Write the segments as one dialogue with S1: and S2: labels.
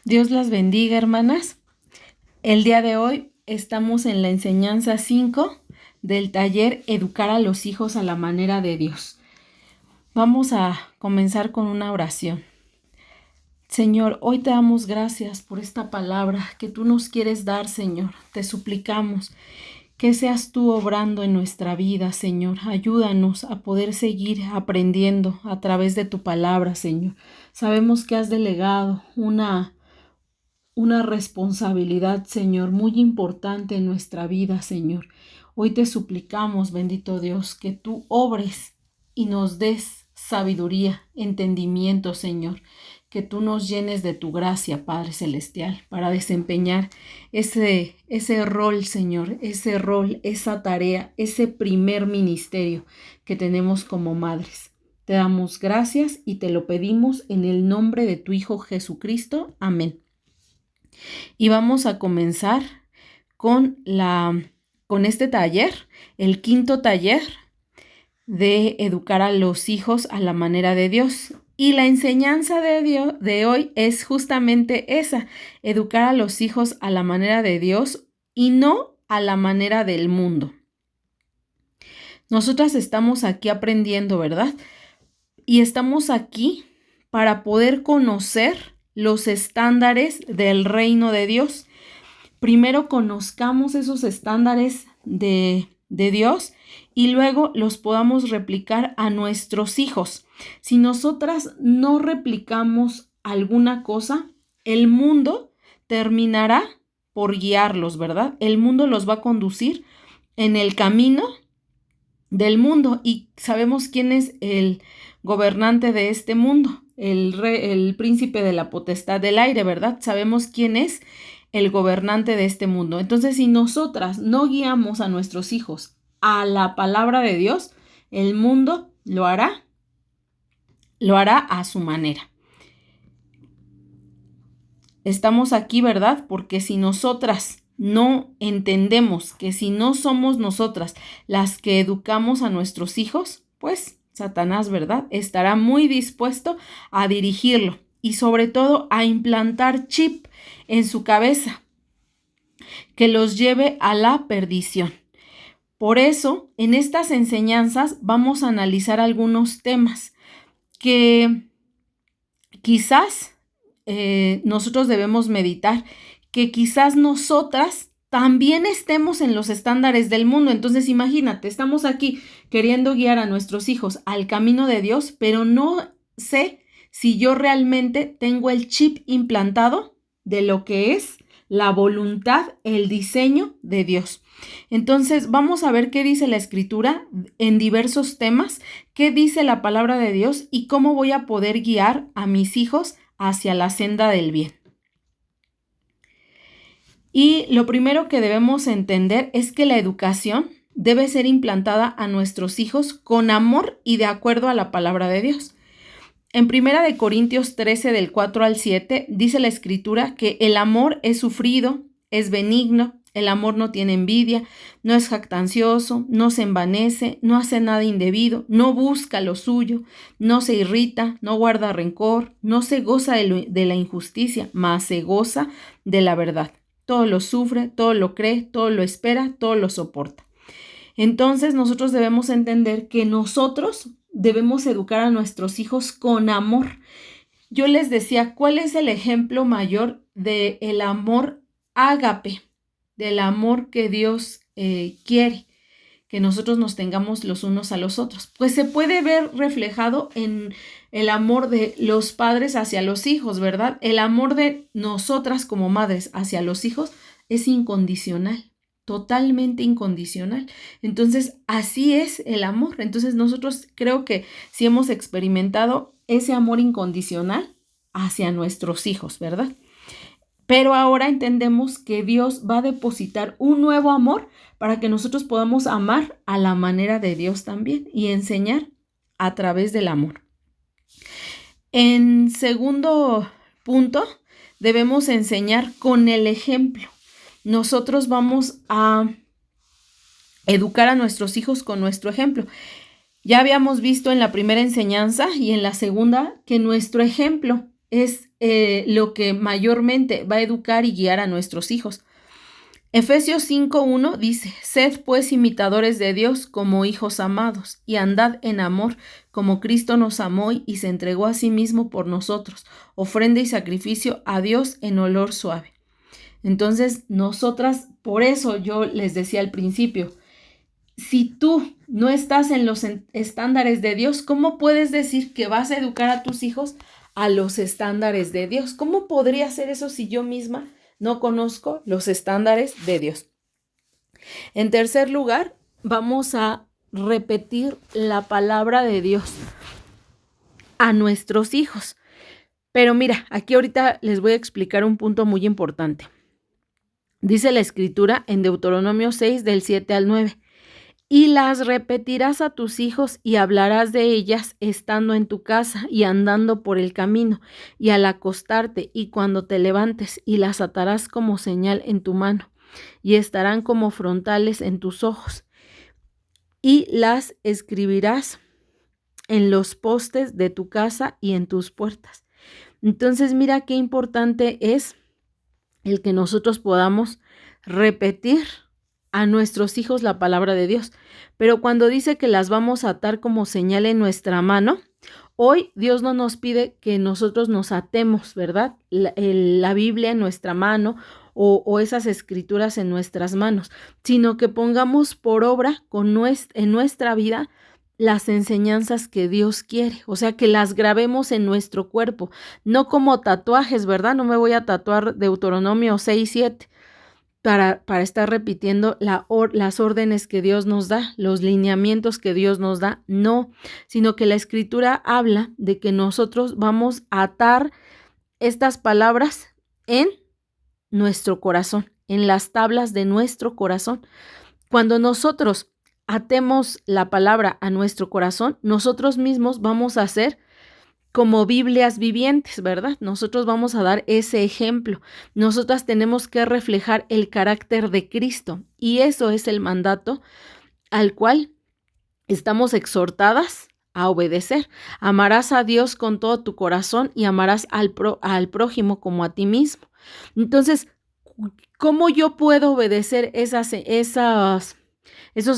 S1: Dios las bendiga, hermanas. El día de hoy estamos en la enseñanza 5 del taller Educar a los hijos a la manera de Dios. Vamos a comenzar con una oración. Señor, hoy te damos gracias por esta palabra que tú nos quieres dar, Señor. Te suplicamos que seas tú obrando en nuestra vida, Señor. Ayúdanos a poder seguir aprendiendo a través de tu palabra, Señor. Sabemos que has delegado una responsabilidad, Señor, muy importante en nuestra vida, Señor. Hoy te suplicamos, bendito Dios, que tú obres y nos des sabiduría, entendimiento, Señor, que tú nos llenes de tu gracia, Padre Celestial, para desempeñar ese rol, Señor, ese rol, esa tarea, ese primer ministerio que tenemos como madres. Te damos gracias y te lo pedimos en el nombre de tu Hijo Jesucristo. Amén. Y vamos a comenzar con este taller, el quinto taller de educar a los hijos a la manera de Dios. Y la enseñanza de hoy es justamente esa, educar a los hijos a la manera de Dios y no a la manera del mundo. Nosotras estamos aquí aprendiendo, ¿verdad? Y estamos aquí para poder conocer los estándares del reino de Dios. Primero conozcamos esos estándares de Dios y luego los podamos replicar a nuestros hijos. Si nosotras no replicamos alguna cosa, el mundo terminará por guiarlos, ¿verdad? El mundo los va a conducir en el camino del mundo y sabemos quién es el gobernante de este mundo, el príncipe de la potestad del aire, ¿verdad? Sabemos quién es el gobernante de este mundo. Entonces, si nosotras no guiamos a nuestros hijos a la palabra de Dios, el mundo lo hará a su manera. Estamos aquí, ¿verdad? Porque si nosotras no entendemos que si no somos nosotras las que educamos a nuestros hijos, pues Satanás, ¿verdad?, estará muy dispuesto a dirigirlo y sobre todo a implantar chip en su cabeza que los lleve a la perdición. Por eso, en estas enseñanzas vamos a analizar algunos temas que quizás nosotros debemos meditar, que quizás nosotras también estemos en los estándares del mundo. Entonces, imagínate, estamos aquí queriendo guiar a nuestros hijos al camino de Dios, pero no sé si yo realmente tengo el chip implantado de lo que es la voluntad, el diseño de Dios. Entonces, vamos a ver qué dice la Escritura en diversos temas, qué dice la palabra de Dios y cómo voy a poder guiar a mis hijos hacia la senda del bien. Y lo primero que debemos entender es que la educación debe ser implantada a nuestros hijos con amor y de acuerdo a la palabra de Dios. En 1 Corintios 13, del 4 al 7, dice la Escritura que el amor es sufrido, es benigno, el amor no tiene envidia, no es jactancioso, no se envanece, no hace nada indebido, no busca lo suyo, no se irrita, no guarda rencor, no se goza de la injusticia, mas se goza de la verdad. Todo lo sufre, todo lo cree, todo lo espera, todo lo soporta. Entonces nosotros debemos entender que nosotros debemos educar a nuestros hijos con amor. Yo les decía, ¿cuál es el ejemplo mayor del amor ágape? Del amor que Dios quiere que nosotros nos tengamos los unos a los otros. Pues se puede ver reflejado en el amor de los padres hacia los hijos, ¿verdad? El amor de nosotras como madres hacia los hijos es incondicional, totalmente incondicional. Entonces, así es el amor. Entonces, nosotros creo que sí hemos experimentado ese amor incondicional hacia nuestros hijos, ¿verdad? Pero ahora entendemos que Dios va a depositar un nuevo amor para que nosotros podamos amar a la manera de Dios también y enseñar a través del amor. En segundo punto, debemos enseñar con el ejemplo. Nosotros vamos a educar a nuestros hijos con nuestro ejemplo. Ya habíamos visto en la primera enseñanza y en la segunda que nuestro ejemplo es lo que mayormente va a educar y guiar a nuestros hijos. Efesios 5:1 dice: Sed pues imitadores de Dios como hijos amados, y andad en amor, como Cristo nos amó y se entregó a sí mismo por nosotros, ofrenda y sacrificio a Dios en olor suave. Entonces, nosotras, por eso yo les decía al principio, si tú no estás en los estándares de Dios, ¿cómo puedes decir que vas a educar a tus hijos a los estándares de Dios? ¿Cómo podría hacer eso si yo misma no conozco los estándares de Dios? En tercer lugar, vamos a repetir la palabra de Dios a nuestros hijos. Pero mira, aquí ahorita les voy a explicar un punto muy importante. Dice la Escritura en Deuteronomio 6, del 7 al 9. Y las repetirás a tus hijos y hablarás de ellas estando en tu casa y andando por el camino y al acostarte y cuando te levantes, y las atarás como señal en tu mano y estarán como frontales en tus ojos, y las escribirás en los postes de tu casa y en tus puertas. Entonces mira qué importante es el que nosotros podamos repetir a nuestros hijos la palabra de Dios. Pero cuando dice que las vamos a atar como señal en nuestra mano, hoy Dios no nos pide que nosotros nos atemos, ¿verdad? La Biblia en nuestra mano o esas escrituras en nuestras manos, sino que pongamos por obra en nuestra vida las enseñanzas que Dios quiere, o sea, que las grabemos en nuestro cuerpo, no como tatuajes, ¿verdad? No me voy a tatuar Deuteronomio 6:7 para estar repitiendo las órdenes que Dios nos da, los lineamientos que Dios nos da, no, sino que la Escritura habla de que nosotros vamos a atar estas palabras en nuestro corazón, en las tablas de nuestro corazón. Cuando nosotros atemos la palabra a nuestro corazón, nosotros mismos vamos a ser como Biblias vivientes, ¿verdad? Nosotros vamos a dar ese ejemplo. Nosotras tenemos que reflejar el carácter de Cristo y eso es el mandato al cual estamos exhortadas a obedecer. Amarás a Dios con todo tu corazón y amarás al prójimo como a ti mismo. Entonces, ¿cómo yo puedo obedecer esos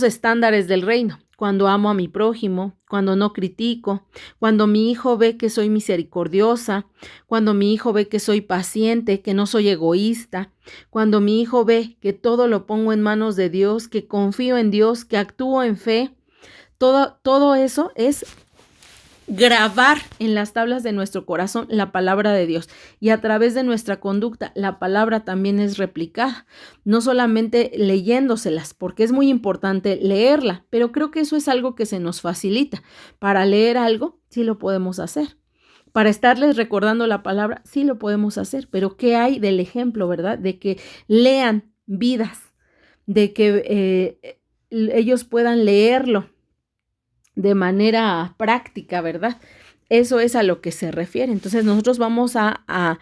S1: estándares del reino? Cuando amo a mi prójimo, cuando no critico, cuando mi hijo ve que soy misericordiosa, cuando mi hijo ve que soy paciente, que no soy egoísta, cuando mi hijo ve que todo lo pongo en manos de Dios, que confío en Dios, que actúo en fe. Todo eso es grabar en las tablas de nuestro corazón la palabra de Dios, y a través de nuestra conducta la palabra también es replicada, no solamente leyéndoselas, porque es muy importante leerla, pero creo que eso es algo que se nos facilita. Para leer algo sí lo podemos hacer, para estarles recordando la palabra sí lo podemos hacer, pero ¿qué hay del ejemplo, verdad? De que lean vidas, de que ellos puedan leerlo de manera práctica, ¿verdad? Eso es a lo que se refiere. Entonces nosotros vamos a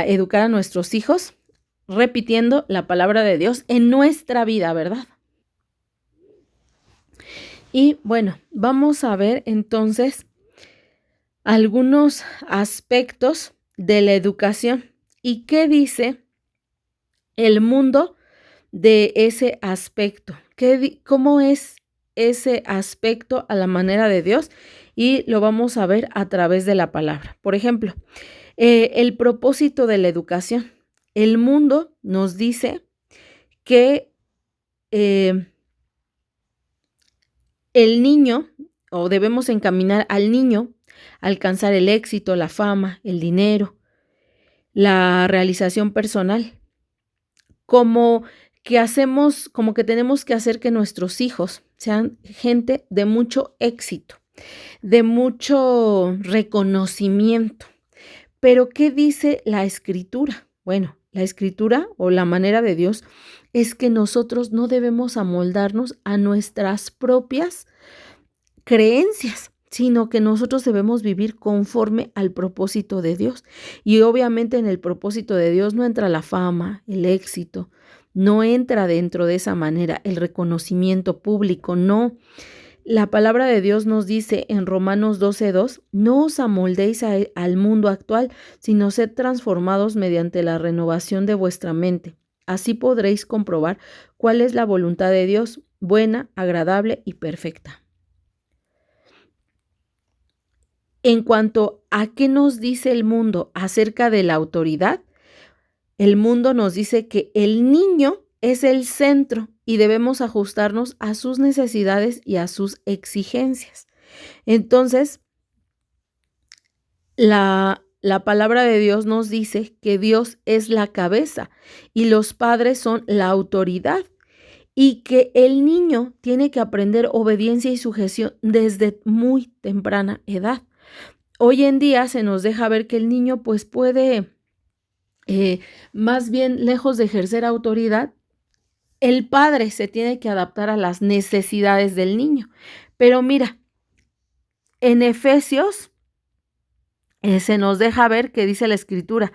S1: educar a nuestros hijos repitiendo la palabra de Dios en nuestra vida, ¿verdad? Y bueno, vamos a ver entonces algunos aspectos de la educación y qué dice el mundo de ese aspecto. ¿Cómo es ese aspecto a la manera de Dios? Y lo vamos a ver a través de la palabra. Por ejemplo, el propósito de la educación. El mundo nos dice que el niño, o debemos encaminar al niño a alcanzar el éxito, la fama, el dinero, la realización personal, como que tenemos que hacer que nuestros hijos sean gente de mucho éxito, de mucho reconocimiento. Pero ¿qué dice la Escritura? Bueno, la Escritura o la manera de Dios es que nosotros no debemos amoldarnos a nuestras propias creencias, sino que nosotros debemos vivir conforme al propósito de Dios. Y obviamente en el propósito de Dios no entra la fama, el éxito, no entra dentro de esa manera el reconocimiento público, no. La palabra de Dios nos dice en Romanos 12:2, no os amoldéis al mundo actual, sino sed transformados mediante la renovación de vuestra mente. Así podréis comprobar cuál es la voluntad de Dios, buena, agradable y perfecta. En cuanto a qué nos dice el mundo acerca de la autoridad, el mundo nos dice que el niño es el centro y debemos ajustarnos a sus necesidades y a sus exigencias. Entonces, la palabra de Dios nos dice que Dios es la cabeza y los padres son la autoridad y que el niño tiene que aprender obediencia y sujeción desde muy temprana edad. Hoy en día se nos deja ver que el niño pues puede, más bien lejos de ejercer autoridad, el padre se tiene que adaptar a las necesidades del niño. Pero mira, en Efesios se nos deja ver que dice la Escritura,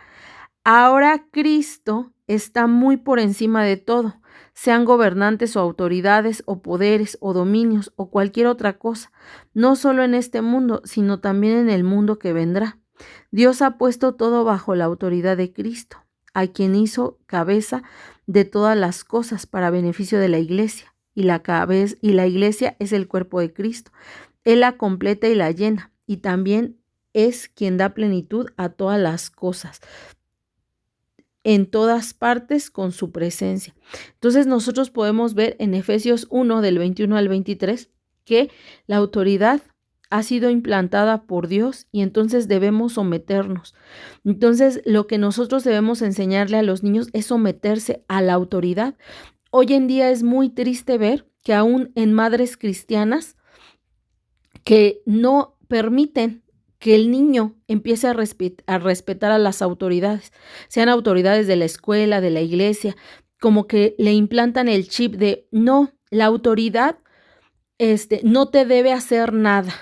S1: ahora Cristo está muy por encima de todo, sean gobernantes o autoridades o poderes o dominios o cualquier otra cosa, no solo en este mundo, sino también en el mundo que vendrá. Dios ha puesto todo bajo la autoridad de Cristo, a quien hizo cabeza de todas las cosas para beneficio de la iglesia, y la iglesia es el cuerpo de Cristo. Él la completa y la llena, y también es quien da plenitud a todas las cosas, en todas partes con su presencia. Entonces nosotros podemos ver en Efesios 1 del 21 al 23 que la autoridad ha sido implantada por Dios y entonces debemos someternos. Entonces lo que nosotros debemos enseñarle a los niños es someterse a la autoridad. Hoy en día es muy triste ver que aún en madres cristianas que no permiten que el niño empiece a respetar a las autoridades, sean autoridades de la escuela, de la iglesia, como que le implantan el chip de no, la autoridad no te debe hacer nada.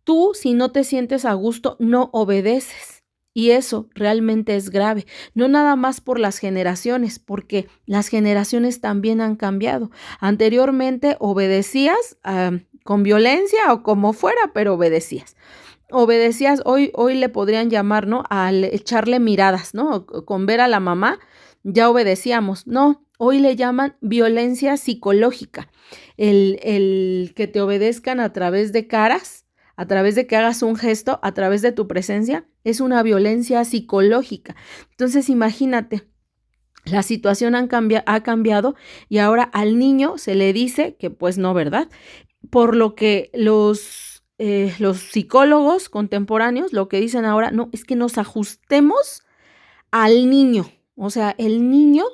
S1: Tú, si no te sientes a gusto, no obedeces. Y eso realmente es grave, no nada más por las generaciones, porque las generaciones también han cambiado. Anteriormente obedecías con violencia o como fuera, pero obedecías. Hoy le podrían llamar, ¿no? Al echarle miradas, ¿no? Con ver a la mamá, ya obedecíamos. No, hoy le llaman violencia psicológica. El que te obedezcan a través de caras, a través de que hagas un gesto, a través de tu presencia, es una violencia psicológica. Entonces, imagínate, la situación ha cambiado y ahora al niño se le dice que pues no, ¿verdad? Por lo que los psicólogos contemporáneos lo que dicen ahora, no, es que nos ajustemos al niño. O sea, el niño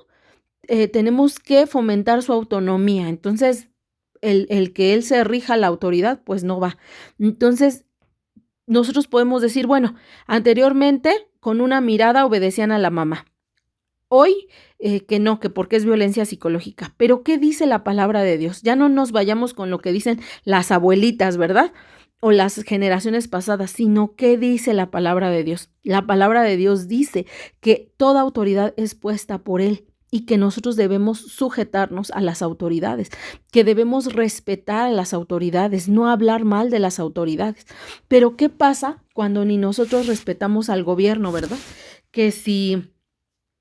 S1: tenemos que fomentar su autonomía. Entonces, el que él se rija a la autoridad, pues no va. Entonces, nosotros podemos decir, bueno, anteriormente con una mirada obedecían a la mamá. Hoy que no, que porque es violencia psicológica. Pero ¿qué dice la palabra de Dios? Ya no nos vayamos con lo que dicen las abuelitas, ¿verdad? O las generaciones pasadas, sino qué dice la palabra de Dios. La palabra de Dios dice que toda autoridad es puesta por Él y que nosotros debemos sujetarnos a las autoridades, que debemos respetar a las autoridades, no hablar mal de las autoridades. Pero ¿qué pasa cuando ni nosotros respetamos al gobierno, verdad? Que si...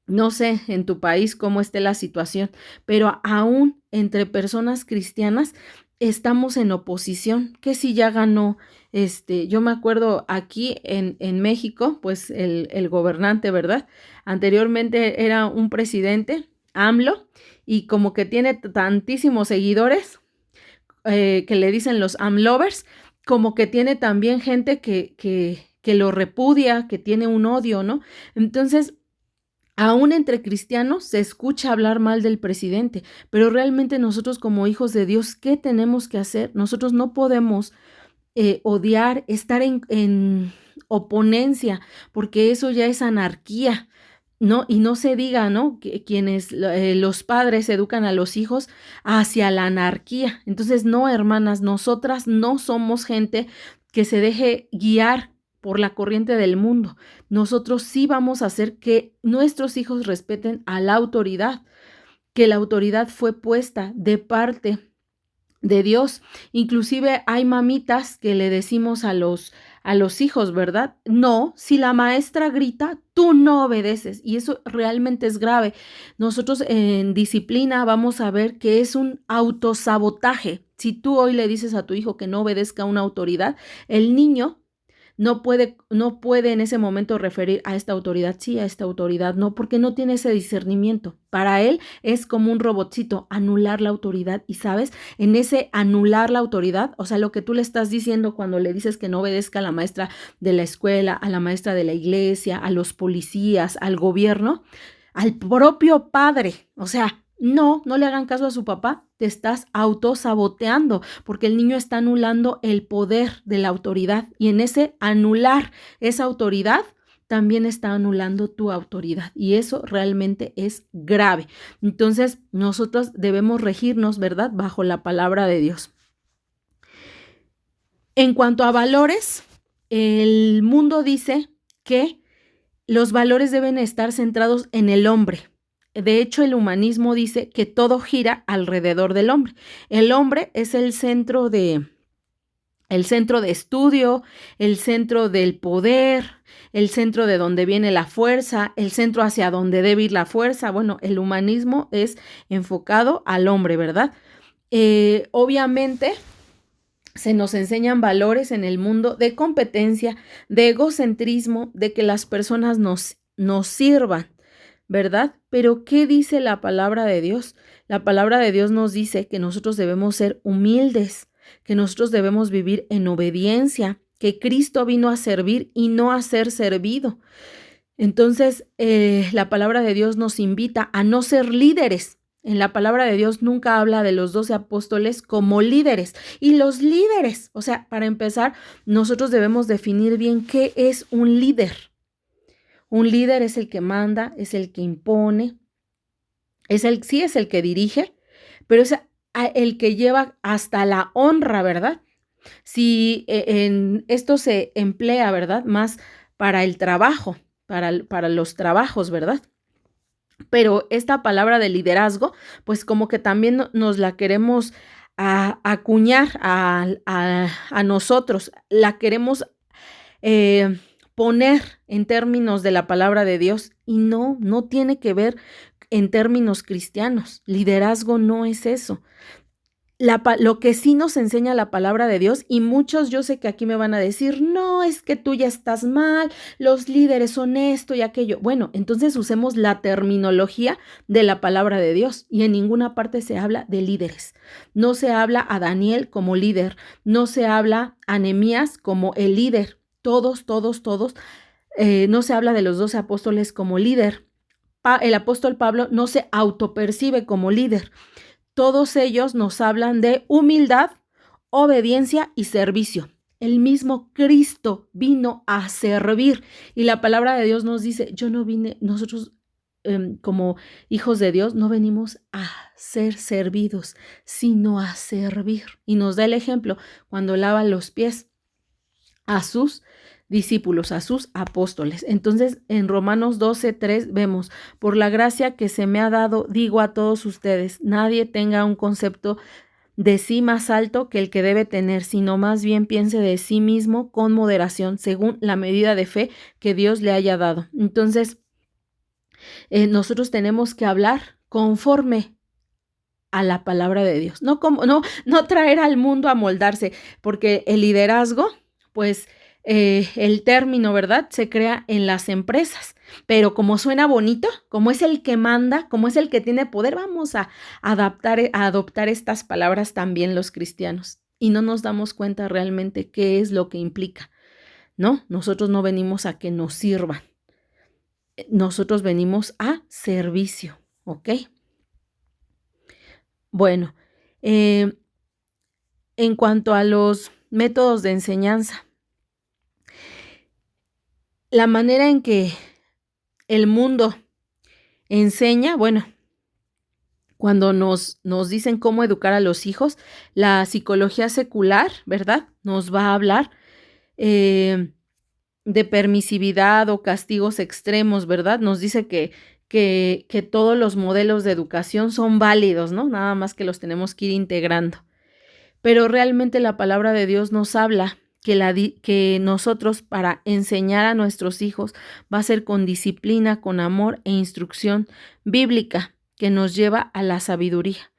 S1: No sé en tu país cómo esté la situación, pero aún entre personas cristianas estamos en oposición, que si ya ganó, yo me acuerdo aquí en México, pues el gobernante, ¿verdad? Anteriormente era un presidente, AMLO, y como que tiene tantísimos seguidores, que le dicen los AMLovers, como que tiene también gente que lo repudia, que tiene un odio, ¿no? Entonces, aún entre cristianos se escucha hablar mal del presidente, pero realmente nosotros como hijos de Dios, ¿qué tenemos que hacer? Nosotros no podemos odiar, estar en oponencia, porque eso ya es anarquía, ¿no? Y no se diga, ¿no? Que quienes los padres educan a los hijos hacia la anarquía. Entonces, no, hermanas, nosotras no somos gente que se deje guiar por la corriente del mundo. Nosotros sí vamos a hacer que nuestros hijos respeten a la autoridad, que la autoridad fue puesta de parte de Dios. Inclusive hay mamitas que le decimos a los hijos, ¿verdad? No, si la maestra grita, tú no obedeces. Y eso realmente es grave. Nosotros en disciplina vamos a ver que es un autosabotaje. Si tú hoy le dices a tu hijo que no obedezca a una autoridad, el niño no puede en ese momento referir a esta autoridad sí, a esta autoridad no, porque no tiene ese discernimiento. Para él es como un robotcito, anular la autoridad. Y sabes, en ese anular la autoridad, o sea, lo que tú le estás diciendo cuando le dices que no obedezca a la maestra de la escuela, a la maestra de la iglesia, a los policías, al gobierno, al propio padre, o sea, no le hagan caso a su papá, te estás autosaboteando porque el niño está anulando el poder de la autoridad y en ese anular esa autoridad también está anulando tu autoridad y eso realmente es grave. Entonces nosotros debemos regirnos, ¿verdad?, bajo la palabra de Dios. En cuanto a valores, el mundo dice que los valores deben estar centrados en el hombre. De hecho, el humanismo dice que todo gira alrededor del hombre. El hombre es el centro de estudio, el centro del poder, el centro de donde viene la fuerza, el centro hacia donde debe ir la fuerza. Bueno, el humanismo es enfocado al hombre, ¿verdad? Obviamente se nos enseñan valores en el mundo de competencia, de egocentrismo, de que las personas nos sirvan, ¿verdad? Pero ¿qué dice la palabra de Dios? La palabra de Dios nos dice que nosotros debemos ser humildes, que nosotros debemos vivir en obediencia, que Cristo vino a servir y no a ser servido. Entonces, la palabra de Dios nos invita a no ser líderes. En la palabra de Dios nunca habla de los 12 apóstoles como líderes. Y los líderes, o sea, para empezar, nosotros debemos definir bien qué es un líder. Un líder es el que manda, es el que impone, sí es el que dirige, pero es el que lleva hasta la honra, ¿verdad? Si en esto se emplea, ¿verdad?, más para el trabajo, para los trabajos, ¿verdad? Pero esta palabra de liderazgo, pues como que también nos la queremos acuñar a nosotros, la queremos poner en términos de la palabra de Dios y no tiene que ver en términos cristianos. Liderazgo no es eso. Lo que sí nos enseña la palabra de Dios, y muchos yo sé que aquí me van a decir, no, es que tú ya estás mal, los líderes son esto y aquello. Bueno, entonces usemos la terminología de la palabra de Dios y en ninguna parte se habla de líderes. No se habla a Daniel como líder, no se habla a Nehemías como el líder. Todos, no se habla de los 12 apóstoles como líder. El apóstol Pablo no se autopercibe como líder. Todos ellos nos hablan de humildad, obediencia y servicio. El mismo Cristo vino a servir y la palabra de Dios nos dice, nosotros como hijos de Dios no venimos a ser servidos, sino a servir. Y nos da el ejemplo cuando lava los pies a sus discípulos, a sus apóstoles. Entonces, en Romanos 12:3 vemos, por la gracia que se me ha dado, digo a todos ustedes, nadie tenga un concepto de sí más alto que el que debe tener, sino más bien piense de sí mismo con moderación, según la medida de fe que Dios le haya dado. Entonces, nosotros tenemos que hablar conforme a la palabra de Dios, no traer al mundo a moldarse, porque el liderazgo, pues, el término, ¿verdad?, se crea en las empresas, pero como suena bonito, como es el que manda, como es el que tiene poder, vamos a adoptar estas palabras también los cristianos y no nos damos cuenta realmente qué es lo que implica, ¿no? Nosotros no venimos a que nos sirvan, nosotros venimos a servicio, ¿ok? Bueno, en cuanto a los métodos de enseñanza, la manera en que el mundo enseña, bueno, cuando nos dicen cómo educar a los hijos, la psicología secular, ¿verdad?, nos va a hablar de permisividad o castigos extremos, ¿verdad? Nos dice que todos los modelos de educación son válidos, ¿no? Nada más que los tenemos que ir integrando. pero realmente la palabra de Dios nos habla que nosotros para enseñar a nuestros hijos va a ser con disciplina, con amor e instrucción bíblica que nos lleva a la sabiduría.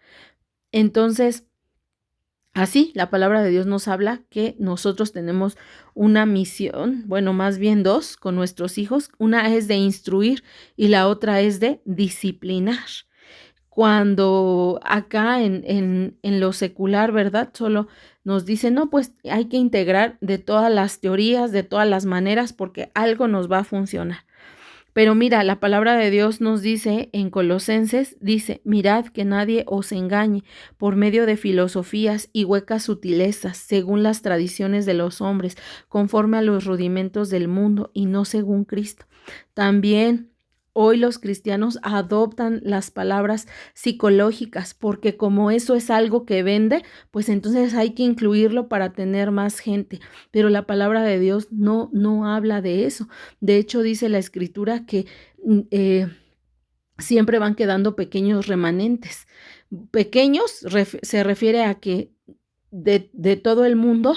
S1: Entonces, así, la palabra de Dios nos habla que nosotros tenemos una misión, bueno, más bien dos, con nuestros hijos. Una es de instruir y la otra es de disciplinar. Cuando acá en lo secular, ¿verdad? Solo nos dicen, no, pues hay que integrar de todas las teorías, de todas las maneras, porque algo nos va a funcionar. Pero mira, la palabra de Dios nos dice en Colosenses, dice, mirad que nadie os engañe por medio de filosofías y huecas sutilezas, según las tradiciones de los hombres, conforme a los rudimentos del mundo y no según Cristo. También hoy los cristianos adoptan las palabras psicológicas porque como eso es algo que vende, pues entonces hay que incluirlo para tener más gente. Pero la palabra de Dios no habla de eso. De hecho, dice la Escritura que siempre van quedando pequeños remanentes. Pequeños se refiere a que de todo el mundo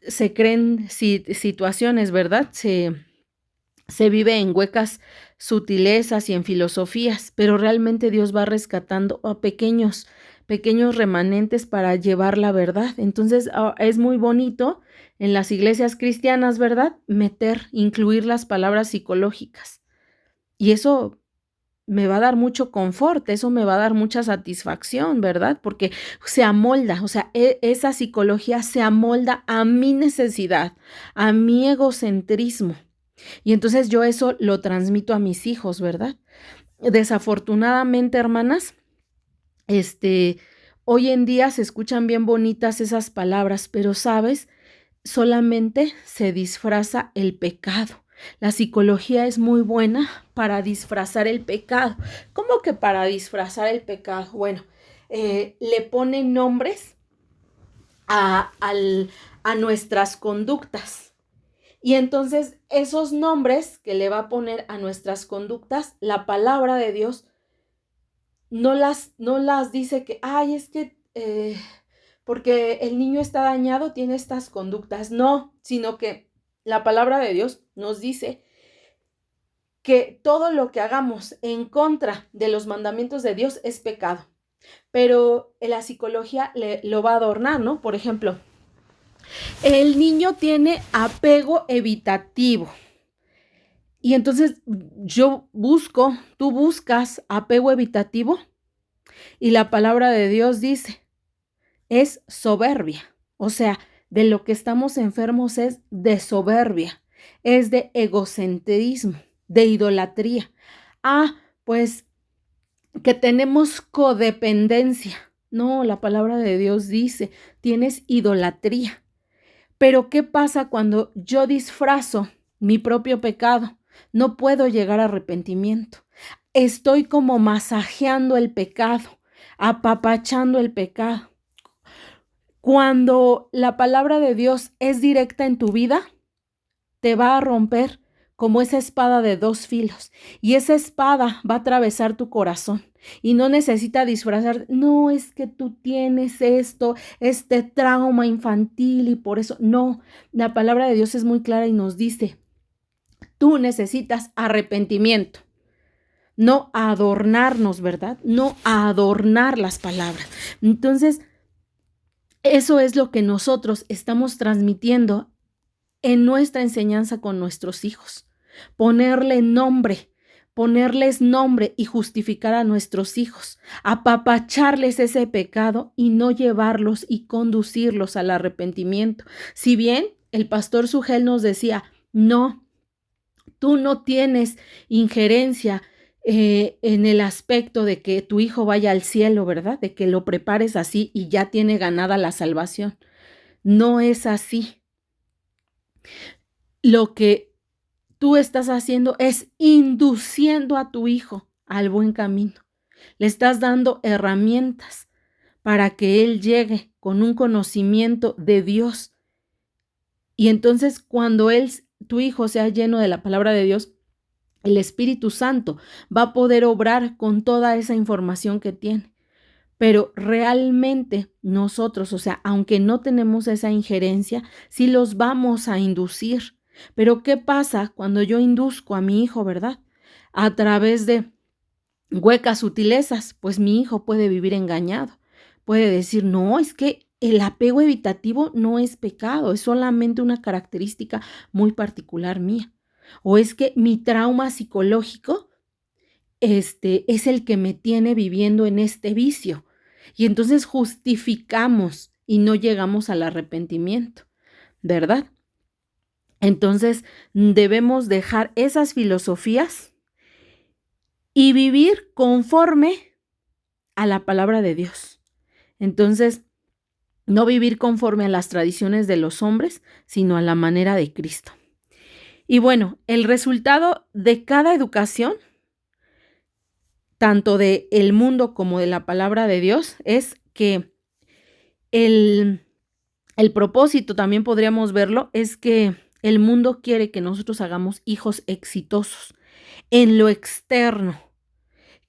S1: se creen situaciones, ¿verdad? Se vive en huecas sutilezas y en filosofías, pero realmente Dios va rescatando a pequeños remanentes para llevar la verdad. Entonces es muy bonito en las iglesias cristianas, ¿verdad? Incluir las palabras psicológicas. Y eso me va a dar mucho confort, eso me va a dar mucha satisfacción, ¿verdad? Porque se amolda, o sea, esa psicología se amolda a mi necesidad, a mi egocentrismo. Y entonces yo eso lo transmito a mis hijos, ¿verdad? Desafortunadamente, hermanas, hoy en día se escuchan bien bonitas esas palabras, pero sabes, solamente se disfraza el pecado. La psicología es muy buena para disfrazar el pecado. ¿Cómo que para disfrazar el pecado? Bueno, le pone nombres a nuestras conductas. Y entonces esos nombres que le va a poner a nuestras conductas, la palabra de Dios no las dice que, ay, es que porque el niño está dañado tiene estas conductas. No, sino que la palabra de Dios nos dice que todo lo que hagamos en contra de los mandamientos de Dios es pecado. Pero la psicología lo va a adornar, ¿no? Por ejemplo, el niño tiene apego evitativo. Y entonces tú buscas apego evitativo y la palabra de Dios dice, es soberbia. O sea, de lo que estamos enfermos es de soberbia, es de egocentrismo, de idolatría. Pues que tenemos codependencia. No, la palabra de Dios dice, tienes idolatría. Pero ¿qué pasa cuando yo disfrazo mi propio pecado? No puedo llegar a arrepentimiento. Estoy como masajeando el pecado, apapachando el pecado. Cuando la palabra de Dios es directa en tu vida, te va a romper como esa espada de dos filos. Y esa espada va a atravesar tu corazón. Y no necesita disfrazar, no es que tú tienes este trauma infantil y por eso, no, la palabra de Dios es muy clara y nos dice, tú necesitas arrepentimiento, no adornarnos, ¿verdad? No adornar las palabras. Entonces, eso es lo que nosotros estamos transmitiendo en nuestra enseñanza con nuestros hijos, ponerles nombre y justificar a nuestros hijos, apapacharles ese pecado y no llevarlos y conducirlos al arrepentimiento. Si bien el pastor Sugel nos decía, no, tú no tienes injerencia en el aspecto de que tu hijo vaya al cielo, ¿verdad? De que lo prepares así y ya tiene ganada la salvación. No es así. Lo que tú estás haciendo es induciendo a tu hijo al buen camino. Le estás dando herramientas para que él llegue con un conocimiento de Dios. Y entonces cuando tu hijo sea lleno de la palabra de Dios, el Espíritu Santo va a poder obrar con toda esa información que tiene. pero realmente nosotros, o sea, aunque no tenemos esa injerencia, sí los vamos a inducir. Pero ¿qué pasa cuando yo induzco a mi hijo, verdad? A través de huecas sutilezas, pues mi hijo puede vivir engañado. Puede decir, no, es que el apego evitativo no es pecado, es solamente una característica muy particular mía. O es que mi trauma psicológico, es el que me tiene viviendo en este vicio. Y entonces justificamos y no llegamos al arrepentimiento, ¿verdad? Entonces debemos dejar esas filosofías y vivir conforme a la palabra de Dios. Entonces, no vivir conforme a las tradiciones de los hombres, sino a la manera de Cristo. Y bueno, el resultado de cada educación, tanto del mundo como de la palabra de Dios, es que el propósito, también podríamos verlo, es que el mundo quiere que nosotros hagamos hijos exitosos en lo externo,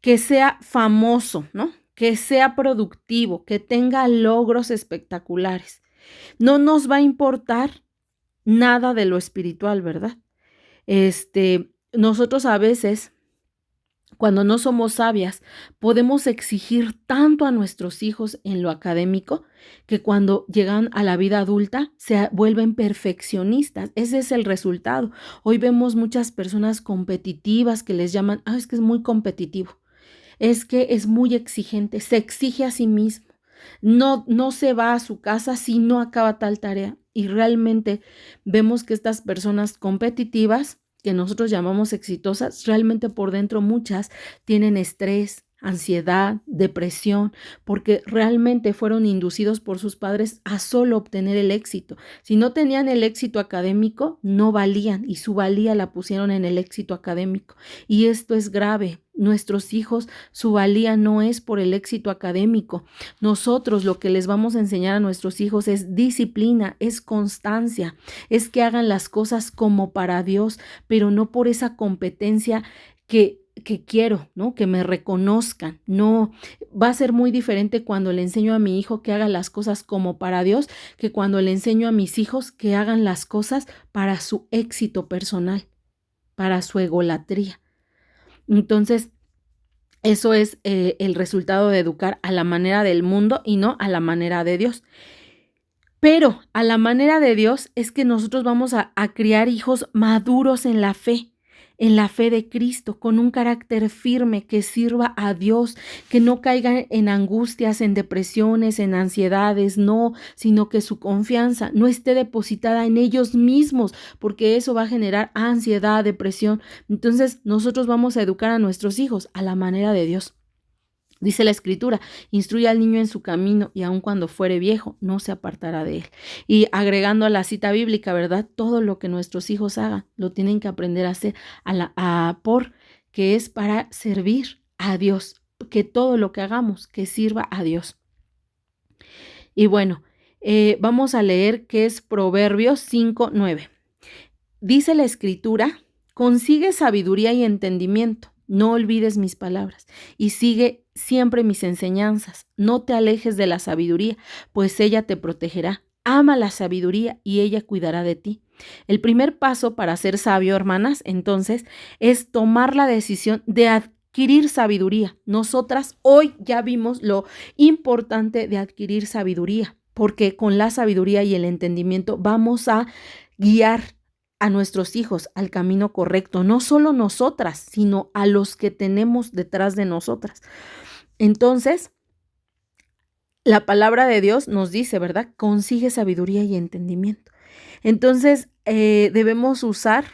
S1: que sea famoso, ¿no? Que sea productivo, que tenga logros espectaculares. No nos va a importar nada de lo espiritual, ¿verdad? Nosotros a veces, cuando no somos sabias, podemos exigir tanto a nuestros hijos en lo académico que cuando llegan a la vida adulta se vuelven perfeccionistas. Ese es el resultado. Hoy vemos muchas personas competitivas que les llaman, es que es muy competitivo, es que es muy exigente, se exige a sí mismo. No se va a su casa si no acaba tal tarea. Y realmente vemos que estas personas competitivas, que nosotros llamamos exitosas, realmente por dentro muchas tienen estrés, ansiedad, depresión, porque realmente fueron inducidos por sus padres a solo obtener el éxito. Si no tenían el éxito académico, no valían y su valía la pusieron en el éxito académico. Y esto es grave. Nuestros hijos, su valía no es por el éxito académico. Nosotros lo que les vamos a enseñar a nuestros hijos es disciplina, es constancia, es que hagan las cosas como para Dios, pero no por esa competencia que quiero, ¿no? Que me reconozcan. No, va a ser muy diferente cuando le enseño a mi hijo que haga las cosas como para Dios que cuando le enseño a mis hijos que hagan las cosas para su éxito personal, para su egolatría. Entonces, eso es el resultado de educar a la manera del mundo y no a la manera de Dios. Pero a la manera de Dios es que nosotros vamos a criar hijos maduros en la fe de Cristo, con un carácter firme que sirva a Dios, que no caigan en angustias, en depresiones, en ansiedades, no, sino que su confianza no esté depositada en ellos mismos, porque eso va a generar ansiedad, depresión. Entonces nosotros vamos a educar a nuestros hijos a la manera de Dios. Dice la Escritura, instruye al niño en su camino y aun cuando fuere viejo, no se apartará de él. Y agregando a la cita bíblica, ¿verdad? Todo lo que nuestros hijos hagan, lo tienen que aprender a hacer que es para servir a Dios, que todo lo que hagamos, que sirva a Dios. Y bueno, vamos a leer que es Proverbios 5:9. Dice la Escritura, consigue sabiduría y entendimiento. No olvides mis palabras y sigue siempre mis enseñanzas. No te alejes de la sabiduría, pues ella te protegerá. Ama la sabiduría y ella cuidará de ti. El primer paso para ser sabio, hermanas, entonces, es tomar la decisión de adquirir sabiduría. Nosotras hoy ya vimos lo importante de adquirir sabiduría, porque con la sabiduría y el entendimiento vamos a guiar a nuestros hijos al camino correcto, no solo nosotras, sino a los que tenemos detrás de nosotras. Entonces, la palabra de Dios nos dice, ¿verdad? Consigue sabiduría y entendimiento. Entonces, debemos usar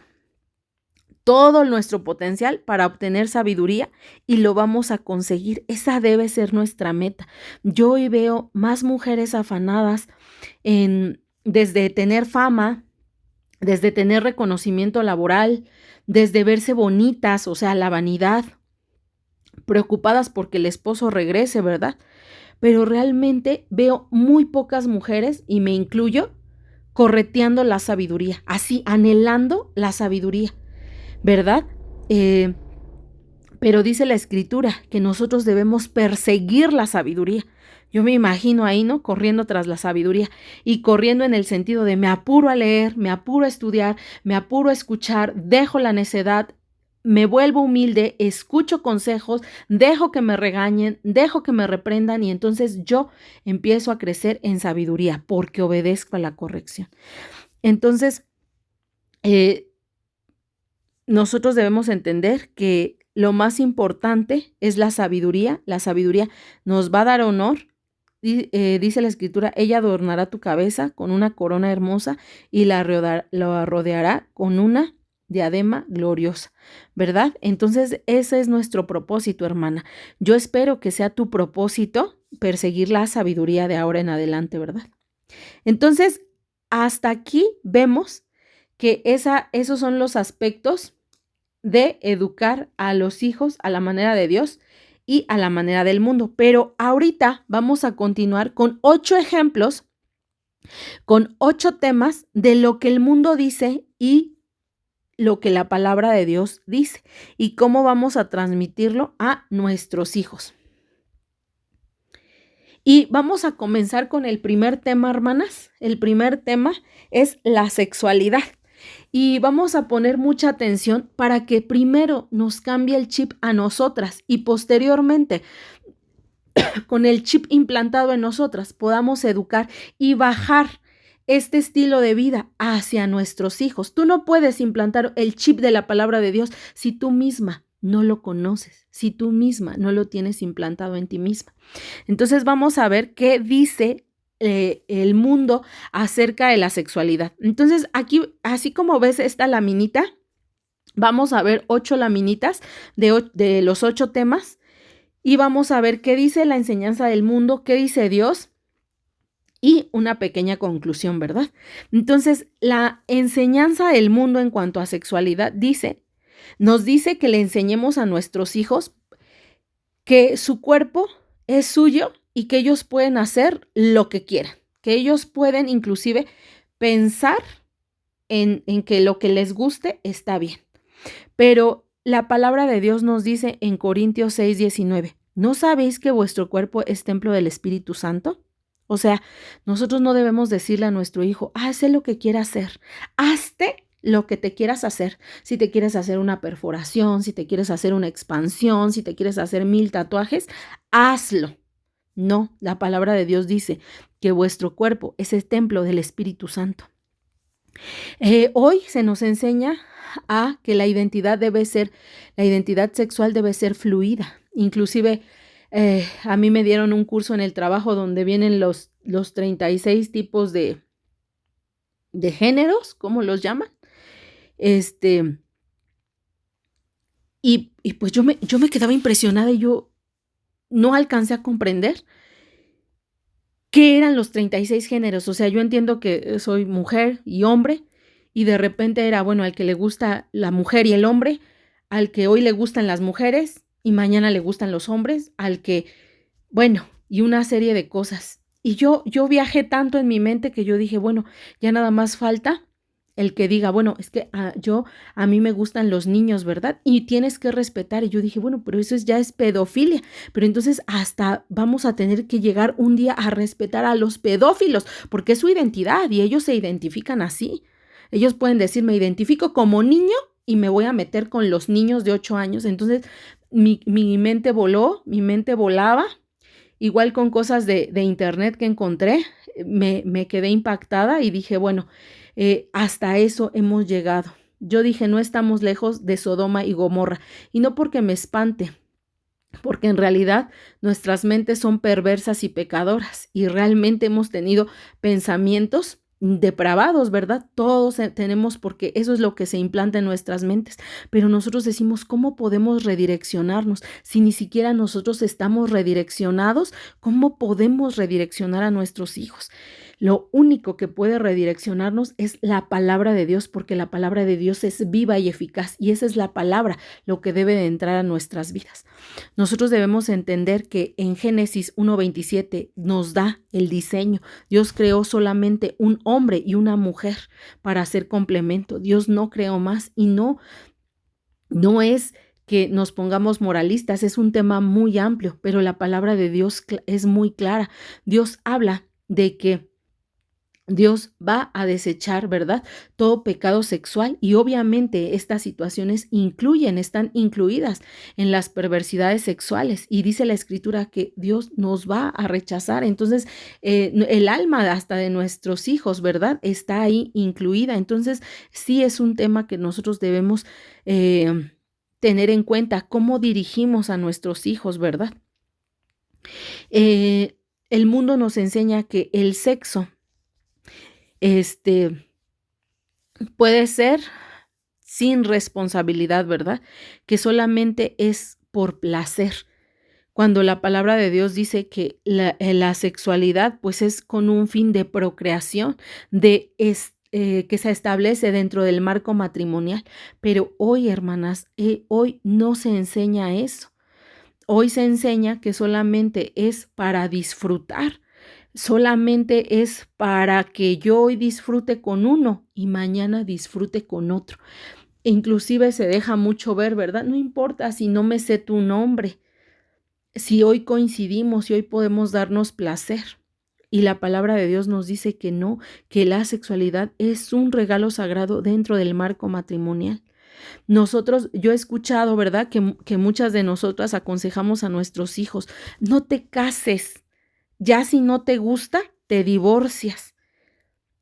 S1: todo nuestro potencial para obtener sabiduría y lo vamos a conseguir. Esa debe ser nuestra meta. Yo hoy veo más mujeres afanadas desde tener fama, desde tener reconocimiento laboral, desde verse bonitas, o sea, la vanidad, preocupadas porque el esposo regrese, ¿verdad? Pero realmente veo muy pocas mujeres, y me incluyo, correteando la sabiduría, así, anhelando la sabiduría, ¿verdad? Pero dice la Escritura que nosotros debemos perseguir la sabiduría. Yo me imagino ahí, ¿no? Corriendo tras la sabiduría y corriendo en el sentido de me apuro a leer, me apuro a estudiar, me apuro a escuchar, dejo la necedad, me vuelvo humilde, escucho consejos, dejo que me regañen, dejo que me reprendan y entonces yo empiezo a crecer en sabiduría porque obedezco a la corrección. Entonces, nosotros debemos entender que lo más importante es la sabiduría. La sabiduría nos va a dar honor. Dice la Escritura, ella adornará tu cabeza con una corona hermosa y la rodeará con una diadema gloriosa, ¿verdad? Entonces, ese es nuestro propósito, hermana. Yo espero que sea tu propósito perseguir la sabiduría de ahora en adelante, ¿verdad? Entonces, hasta aquí vemos que esos son los aspectos de educar a los hijos a la manera de Dios y a la manera del mundo. Pero ahorita vamos a continuar con 8 ejemplos, con 8 temas de lo que el mundo dice y lo que la palabra de Dios dice y cómo vamos a transmitirlo a nuestros hijos. Y vamos a comenzar con el primer tema, hermanas. El primer tema es la sexualidad. Y vamos a poner mucha atención para que primero nos cambie el chip a nosotras y posteriormente, con el chip implantado en nosotras, podamos educar y bajar este estilo de vida hacia nuestros hijos. Tú no puedes implantar el chip de la palabra de Dios si tú misma no lo conoces, si tú misma no lo tienes implantado en ti misma. Entonces vamos a ver qué dice el mundo acerca de la sexualidad. Entonces aquí, así como ves esta laminita, vamos a ver 8 laminitas de los 8 temas y vamos a ver qué dice la enseñanza del mundo, qué dice Dios y una pequeña conclusión, ¿verdad? Entonces, la enseñanza del mundo en cuanto a sexualidad nos dice que le enseñemos a nuestros hijos que su cuerpo es suyo y que ellos pueden hacer lo que quieran, que ellos pueden inclusive pensar en que lo que les guste está bien. Pero la palabra de Dios nos dice en Corintios 6:19, ¿no sabéis que vuestro cuerpo es templo del Espíritu Santo? O sea, nosotros no debemos decirle a nuestro hijo, haz lo que quieras hacer, hazte lo que te quieras hacer. Si te quieres hacer una perforación, si te quieres hacer una expansión, si te quieres hacer 1000 tatuajes, hazlo. No, la palabra de Dios dice que vuestro cuerpo es el templo del Espíritu Santo. Hoy se nos enseña a que la identidad sexual debe ser fluida. Inclusive a mí me dieron un curso en el trabajo donde vienen los 36 tipos de géneros, ¿cómo los llaman? Y pues yo me quedaba impresionada y yo no alcancé a comprender qué eran los 36 géneros. O sea, yo entiendo que soy mujer y hombre y de repente era, bueno, al que le gusta la mujer y el hombre, al que hoy le gustan las mujeres y mañana le gustan los hombres, al que, bueno, y una serie de cosas. Y yo viajé tanto en mi mente que yo dije, bueno, ya nada más falta el que diga, bueno, es que a mí me gustan los niños, ¿verdad? Y tienes que respetar. Y yo dije, bueno, pero eso ya es pedofilia. Pero entonces hasta vamos a tener que llegar un día a respetar a los pedófilos, porque es su identidad y ellos se identifican así. Ellos pueden decir, me identifico como niño y me voy a meter con los niños de 8 años. Entonces mi mente voló, mi mente volaba. Igual con cosas de internet que encontré, me quedé impactada y dije, bueno, hasta eso hemos llegado. Yo dije, no estamos lejos de Sodoma y Gomorra. Y no porque me espante, porque en realidad nuestras mentes son perversas y pecadoras y realmente hemos tenido pensamientos depravados, ¿verdad? Todos tenemos, porque eso es lo que se implanta en nuestras mentes, pero nosotros decimos, ¿cómo podemos redireccionarnos? Si ni siquiera nosotros estamos redireccionados, ¿cómo podemos redireccionar a nuestros hijos? Lo único que puede redireccionarnos es la palabra de Dios, porque la palabra de Dios es viva y eficaz, y esa es la palabra, lo que debe de entrar a nuestras vidas. Nosotros debemos entender que en Génesis 1:27 nos da el diseño. Dios creó solamente un hombre y una mujer para hacer complemento. Dios no creó más y no es que nos pongamos moralistas, es un tema muy amplio, pero la palabra de Dios es muy clara. Dios habla de que Dios va a desechar, ¿verdad? Todo pecado sexual, y obviamente estas situaciones están incluidas en las perversidades sexuales, y dice la Escritura que Dios nos va a rechazar. Entonces, el alma hasta de nuestros hijos, ¿verdad? Está ahí incluida. Entonces, sí es un tema que nosotros debemos tener en cuenta, cómo dirigimos a nuestros hijos, ¿verdad? El mundo nos enseña que el sexo puede ser sin responsabilidad, ¿verdad? Que solamente es por placer. Cuando la palabra de Dios dice que la sexualidad pues es con un fin de procreación, que se establece dentro del marco matrimonial. Pero hoy, hermanas, hoy no se enseña eso. Hoy se enseña que solamente es para disfrutar. Solamente es para que yo hoy disfrute con uno y mañana disfrute con otro. E inclusive se deja mucho ver, ¿verdad? No importa si no me sé tu nombre, si hoy coincidimos, si hoy podemos darnos placer. Y la palabra de Dios nos dice que no, que la sexualidad es un regalo sagrado dentro del marco matrimonial. Yo he escuchado, ¿verdad?, que muchas de nosotras aconsejamos a nuestros hijos: no te cases. Ya si no te gusta, te divorcias.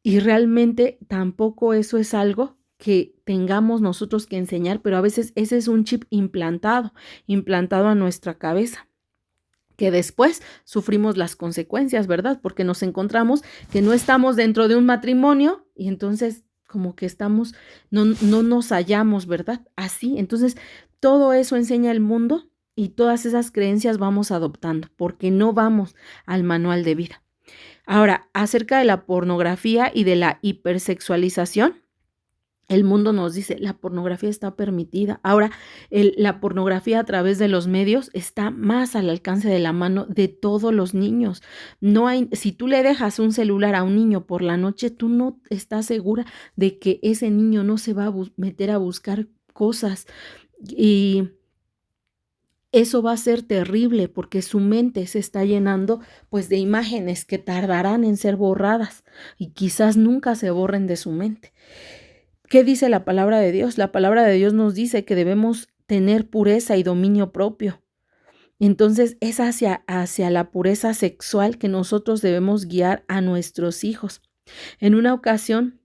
S1: Y realmente tampoco eso es algo que tengamos nosotros que enseñar, pero a veces ese es un chip implantado a nuestra cabeza, que después sufrimos las consecuencias, ¿verdad? Porque nos encontramos que no estamos dentro de un matrimonio y entonces como que no nos hallamos, ¿verdad? Así, entonces todo eso enseña el mundo. Y todas esas creencias vamos adoptando porque no vamos al manual de vida. Ahora, acerca de la pornografía y de la hipersexualización, el mundo nos dice, la pornografía está permitida. Ahora, la pornografía a través de los medios está más al alcance de la mano de todos los niños. Si tú le dejas un celular a un niño por la noche, tú no estás segura de que ese niño no se va a meter a buscar cosas. Y eso va a ser terrible porque su mente se está llenando pues de imágenes que tardarán en ser borradas y quizás nunca se borren de su mente. ¿Qué dice la palabra de Dios? La palabra de Dios nos dice que debemos tener pureza y dominio propio. Entonces es hacia la pureza sexual que nosotros debemos guiar a nuestros hijos. En una ocasión,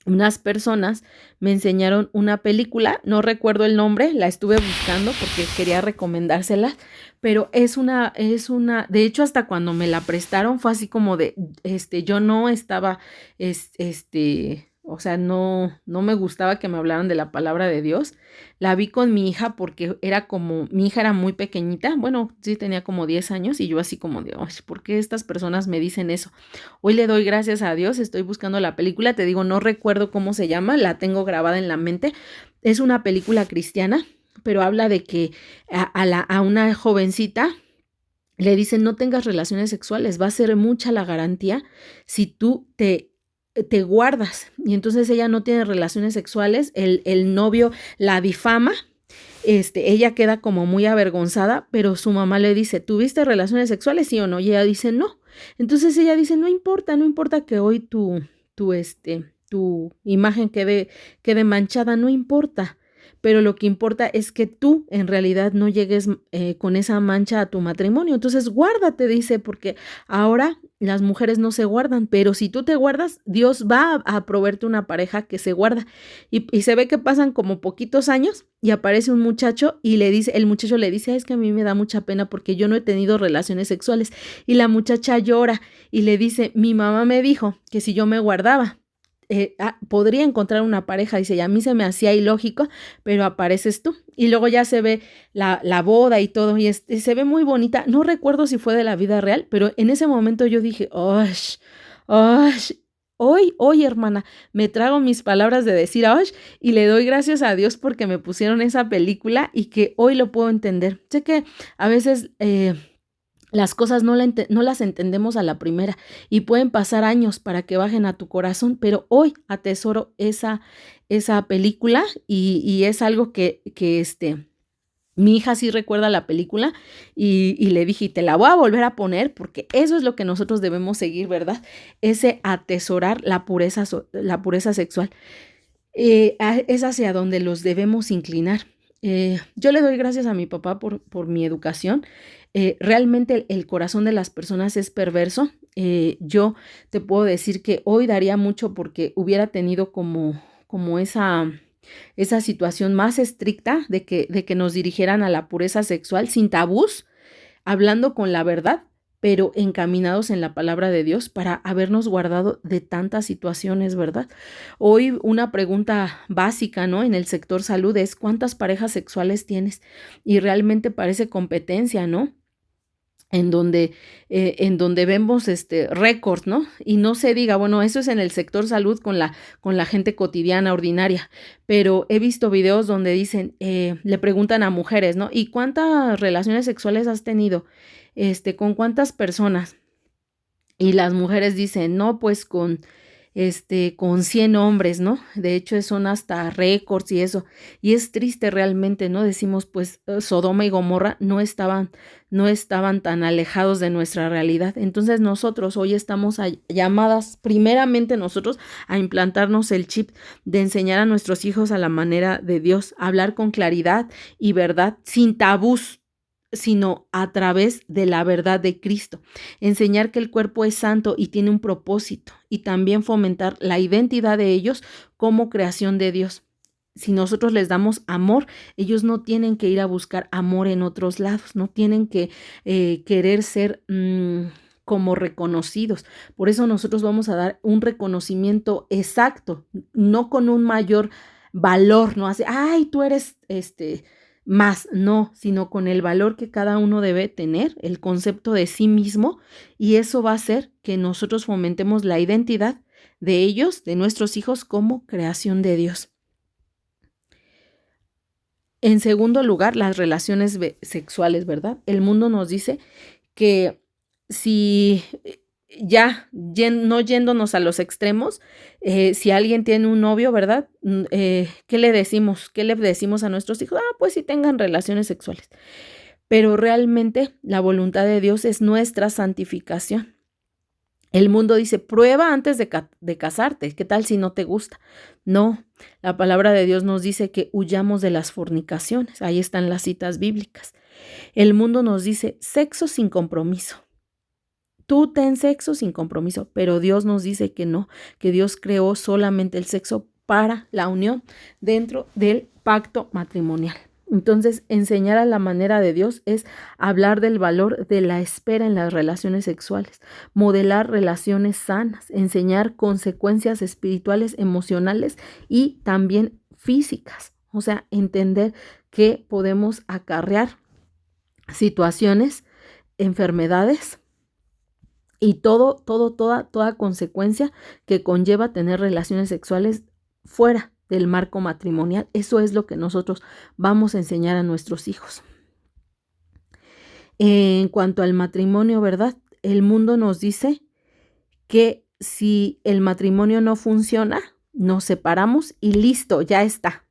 S1: unas personas me enseñaron una película, no recuerdo el nombre, la estuve buscando porque quería recomendársela, pero de hecho hasta cuando me la prestaron fue así como de, yo no estaba, o sea, no me gustaba que me hablaran de la palabra de Dios. La vi con mi hija porque mi hija era muy pequeñita, bueno, sí tenía como 10 años y yo así como de, ¿por qué estas personas me dicen eso? Hoy le doy gracias a Dios, estoy buscando la película, te digo, no recuerdo cómo se llama, la tengo grabada en la mente. Es una película cristiana, pero habla de que a una jovencita le dicen: no tengas relaciones sexuales, va a ser mucha la garantía si tú te guardas. Y entonces ella no tiene relaciones sexuales, el novio la difama, ella queda como muy avergonzada, pero su mamá le dice: ¿tuviste relaciones sexuales, sí o no? Y ella dice: no. Entonces ella dice: no importa que hoy tu imagen quede manchada, no importa. Pero lo que importa es que tú en realidad no llegues con esa mancha a tu matrimonio. Entonces guárdate, dice, porque ahora las mujeres no se guardan, pero si tú te guardas, Dios va a proveerte una pareja que se guarda. Y se ve que pasan como poquitos años y aparece un muchacho y el muchacho le dice: es que a mí me da mucha pena porque yo no he tenido relaciones sexuales. Y la muchacha llora y le dice: mi mamá me dijo que si yo me guardaba, podría encontrar una pareja. Dice: y a mí se me hacía ilógico, pero apareces tú. Y luego ya se ve la boda y todo, y se ve muy bonita. No recuerdo si fue de la vida real, pero en ese momento yo dije: hoy, hermana, me trago mis palabras de decir y le doy gracias a Dios porque me pusieron esa película y que hoy lo puedo entender. Sé que a veces las cosas no las entendemos a la primera y pueden pasar años para que bajen a tu corazón, pero hoy atesoro esa película y es algo que Mi hija sí recuerda la película y le dije, te la voy a volver a poner porque eso es lo que nosotros debemos seguir, ¿verdad? Ese atesorar la pureza sexual. Es hacia donde los debemos inclinar. Yo le doy gracias a mi papá por mi educación. Realmente el corazón de las personas es perverso. Yo te puedo decir que hoy daría mucho porque hubiera tenido como esa situación más estricta de que nos dirigieran a la pureza sexual sin tabús, hablando con la verdad, pero encaminados en la palabra de Dios para habernos guardado de tantas situaciones, ¿verdad? Hoy una pregunta básica, ¿no? En el sector salud es ¿cuántas parejas sexuales tienes? Y realmente parece competencia, ¿no? En donde vemos récords, ¿no? Y no se diga, bueno, eso es en el sector salud con la gente cotidiana, ordinaria, pero he visto videos donde dicen, le preguntan a mujeres, ¿no? ¿Y cuántas relaciones sexuales has tenido? ¿Con cuántas personas? Y las mujeres dicen, no, pues con 100 hombres, ¿no? De hecho, son hasta récords y eso. Y es triste realmente, ¿no? Decimos, pues, Sodoma y Gomorra no estaban tan alejados de nuestra realidad. Entonces, nosotros hoy estamos llamadas, primeramente nosotros, a implantarnos el chip de enseñar a nuestros hijos a la manera de Dios, hablar con claridad y verdad, sin tabús, sino a través de la verdad de Cristo. Enseñar que el cuerpo es santo y tiene un propósito y también fomentar la identidad de ellos como creación de Dios. Si nosotros les damos amor, ellos no tienen que ir a buscar amor en otros lados, no tienen que querer ser como reconocidos. Por eso nosotros vamos a dar un reconocimiento exacto, no con un mayor valor, no hace, ay, tú eres más, no, sino con el valor que cada uno debe tener, el concepto de sí mismo, y eso va a hacer que nosotros fomentemos la identidad de ellos, de nuestros hijos, como creación de Dios. En segundo lugar, las relaciones sexuales, ¿verdad? El mundo nos dice que si ya no yéndonos a los extremos, si alguien tiene un novio, ¿verdad? ¿Qué le decimos? ¿Qué le decimos a nuestros hijos? Ah, pues sí tengan relaciones sexuales. Pero realmente la voluntad de Dios es nuestra santificación. El mundo dice, prueba antes de casarte. ¿Qué tal si no te gusta? No, la palabra de Dios nos dice que huyamos de las fornicaciones. Ahí están las citas bíblicas. El mundo nos dice, sexo sin compromiso. Tú ten sexo sin compromiso, pero Dios nos dice que no, que Dios creó solamente el sexo para la unión dentro del pacto matrimonial. Entonces, enseñar a la manera de Dios es hablar del valor de la espera en las relaciones sexuales, modelar relaciones sanas, enseñar consecuencias espirituales, emocionales y también físicas. O sea, entender que podemos acarrear situaciones, enfermedades y toda consecuencia que conlleva tener relaciones sexuales fuera del marco matrimonial. Eso es lo que nosotros vamos a enseñar a nuestros hijos. En cuanto al matrimonio, ¿verdad? El mundo nos dice que si el matrimonio no funciona, nos separamos y listo, ya está.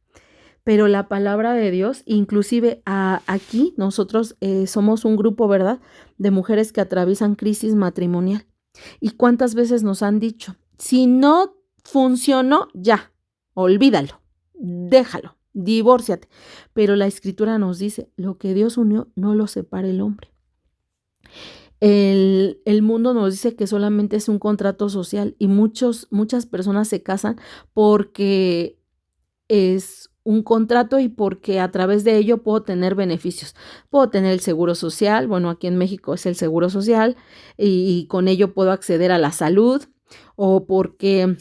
S1: Pero la palabra de Dios, inclusive aquí nosotros somos un grupo, ¿verdad?, de mujeres que atraviesan crisis matrimonial. ¿Y cuántas veces nos han dicho, si no funcionó, ya, olvídalo, déjalo, divórciate? Pero la Escritura nos dice, lo que Dios unió, no lo separa el hombre. El mundo nos dice que solamente es un contrato social y muchas personas se casan porque es un contrato y porque a través de ello puedo tener beneficios. Puedo tener el seguro social, bueno, aquí en México es el seguro social y con ello puedo acceder a la salud, o porque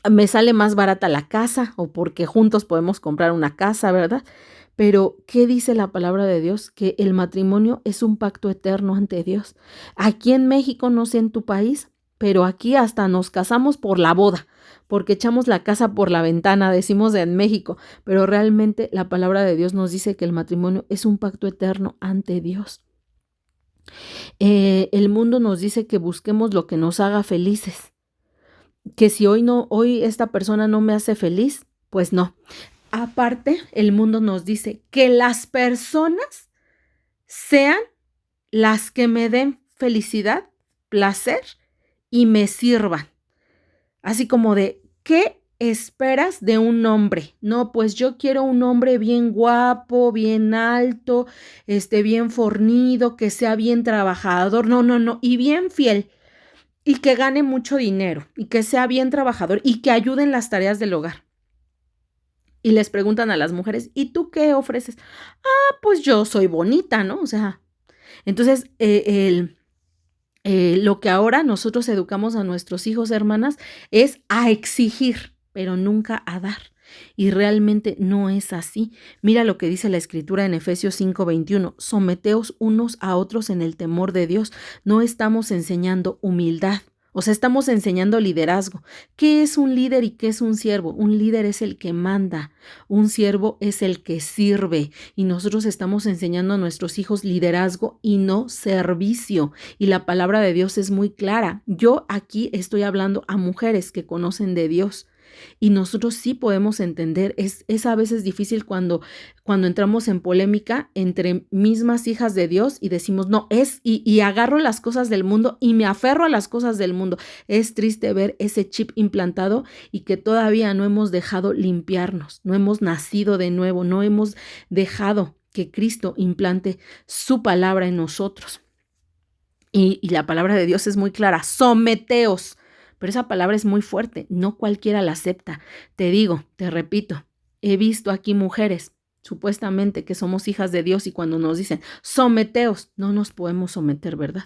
S1: me sale más barata la casa, o porque juntos podemos comprar una casa, ¿verdad? Pero, ¿qué dice la palabra de Dios? Que el matrimonio es un pacto eterno ante Dios. Aquí en México, no sé en tu país, pero aquí hasta nos casamos por la boda, porque echamos la casa por la ventana, decimos en México, pero realmente la palabra de Dios nos dice que el matrimonio es un pacto eterno ante Dios. El mundo nos dice que busquemos lo que nos haga felices, que si hoy esta persona no me hace feliz, pues no. Aparte, el mundo nos dice que las personas sean las que me den felicidad, placer y me sirvan. Así como de, ¿qué esperas de un hombre? No, pues yo quiero un hombre bien guapo, bien alto, bien fornido, que sea bien trabajador, no, y bien fiel, y que gane mucho dinero, y que sea bien trabajador, y que ayude en las tareas del hogar. Y les preguntan a las mujeres, ¿y tú qué ofreces? Ah, pues yo soy bonita, ¿no? O sea, entonces, lo que ahora nosotros educamos a nuestros hijos, hermanas, es a exigir, pero nunca a dar. Y realmente no es así. Mira lo que dice la Escritura en Efesios 5:21. Someteos unos a otros en el temor de Dios. No estamos enseñando humildad. O sea, estamos enseñando liderazgo. ¿Qué es un líder y qué es un siervo? Un líder es el que manda, un siervo es el que sirve. Y nosotros estamos enseñando a nuestros hijos liderazgo y no servicio. Y la palabra de Dios es muy clara. Yo aquí estoy hablando a mujeres que conocen de Dios. Y nosotros sí podemos entender, es a veces difícil cuando entramos en polémica entre mismas hijas de Dios y decimos, no, y agarro las cosas del mundo y me aferro a las cosas del mundo. Es triste ver ese chip implantado y que todavía no hemos dejado limpiarnos, no hemos nacido de nuevo, no hemos dejado que Cristo implante su palabra en nosotros. Y la palabra de Dios es muy clara, someteos. Pero esa palabra es muy fuerte, no cualquiera la acepta. Te digo, te repito, he visto aquí mujeres supuestamente que somos hijas de Dios y cuando nos dicen, someteos, no nos podemos someter, ¿verdad?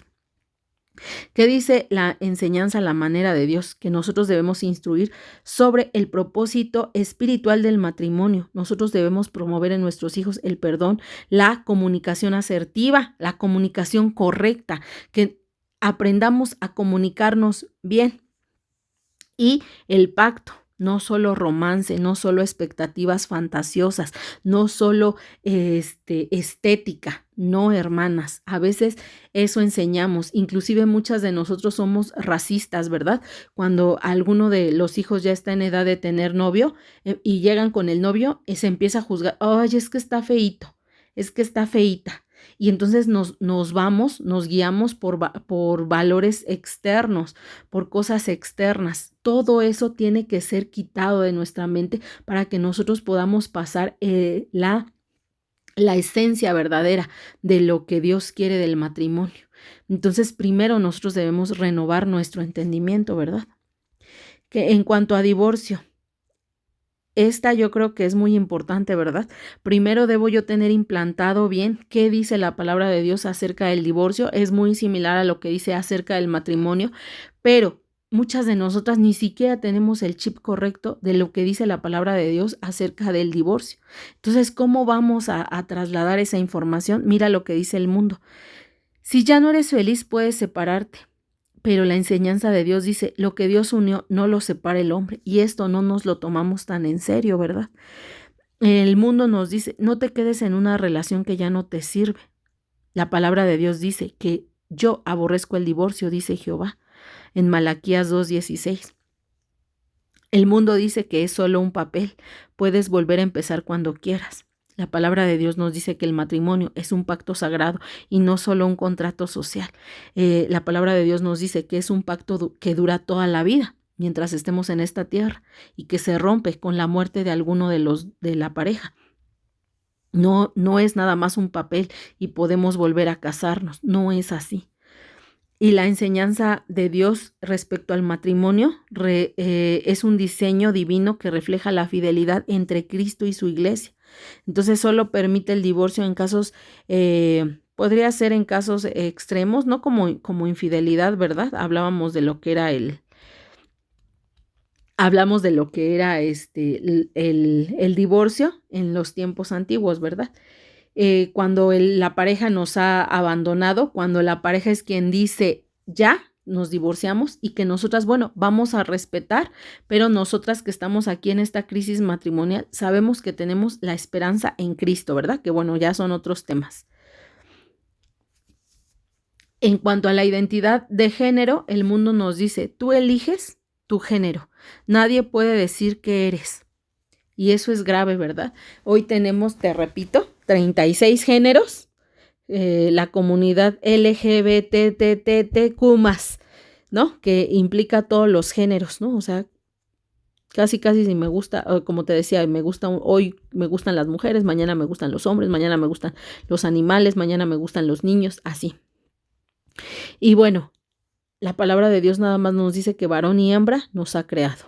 S1: ¿Qué dice la enseñanza, la manera de Dios? Que nosotros debemos instruir sobre el propósito espiritual del matrimonio. Nosotros debemos promover en nuestros hijos el perdón, la comunicación asertiva, la comunicación correcta, que aprendamos a comunicarnos bien. Y el pacto, no solo romance, no solo expectativas fantasiosas, no solo estética, no, hermanas. A veces eso enseñamos, inclusive muchas de nosotros somos racistas, ¿verdad? Cuando alguno de los hijos ya está en edad de tener novio y llegan con el novio, se empieza a juzgar, ay, es que está feíto, es que está feíta. Y entonces nos guiamos por valores externos, por cosas externas. Todo eso tiene que ser quitado de nuestra mente para que nosotros podamos pasar la esencia verdadera de lo que Dios quiere del matrimonio. Entonces, primero nosotros debemos renovar nuestro entendimiento, ¿verdad? Que en cuanto a divorcio, esta yo creo que es muy importante, ¿verdad? Primero debo yo tener implantado bien qué dice la palabra de Dios acerca del divorcio. Es muy similar a lo que dice acerca del matrimonio, pero muchas de nosotras ni siquiera tenemos el chip correcto de lo que dice la palabra de Dios acerca del divorcio. Entonces, ¿cómo vamos a trasladar esa información? Mira lo que dice el mundo. Si ya no eres feliz, puedes separarte. Pero la enseñanza de Dios dice, lo que Dios unió no lo separa el hombre. Y esto no nos lo tomamos tan en serio, ¿verdad? El mundo nos dice, no te quedes en una relación que ya no te sirve. La palabra de Dios dice que yo aborrezco el divorcio, dice Jehová, en Malaquías 2:16. El mundo dice que es solo un papel, puedes volver a empezar cuando quieras. La palabra de Dios nos dice que el matrimonio es un pacto sagrado y no solo un contrato social. La palabra de Dios nos dice que es un pacto que dura toda la vida mientras estemos en esta tierra y que se rompe con la muerte de alguno de la pareja. No es nada más un papel y podemos volver a casarnos. No es así. Y la enseñanza de Dios respecto al matrimonio es un diseño divino que refleja la fidelidad entre Cristo y su iglesia. Entonces solo permite el divorcio en casos, podría ser en casos extremos, no como infidelidad, ¿verdad? Hablamos de lo que era el divorcio en los tiempos antiguos, ¿verdad? Cuando la pareja nos ha abandonado, cuando la pareja es quien dice ya, nos divorciamos y que nosotras, bueno, vamos a respetar, pero nosotras que estamos aquí en esta crisis matrimonial, sabemos que tenemos la esperanza en Cristo, ¿verdad? Que bueno, ya son otros temas. En cuanto a la identidad de género, el mundo nos dice, tú eliges tu género, nadie puede decir qué eres. Y eso es grave, ¿verdad? Hoy tenemos, te repito, 36 géneros, la comunidad LGBTTTQ+, ¿no? Que implica todos los géneros, ¿no? O sea, casi si me gusta, como te decía, hoy me gustan las mujeres, mañana me gustan los hombres, mañana me gustan los animales, mañana me gustan los niños, así. Y bueno, la palabra de Dios nada más nos dice que varón y hembra nos ha creado.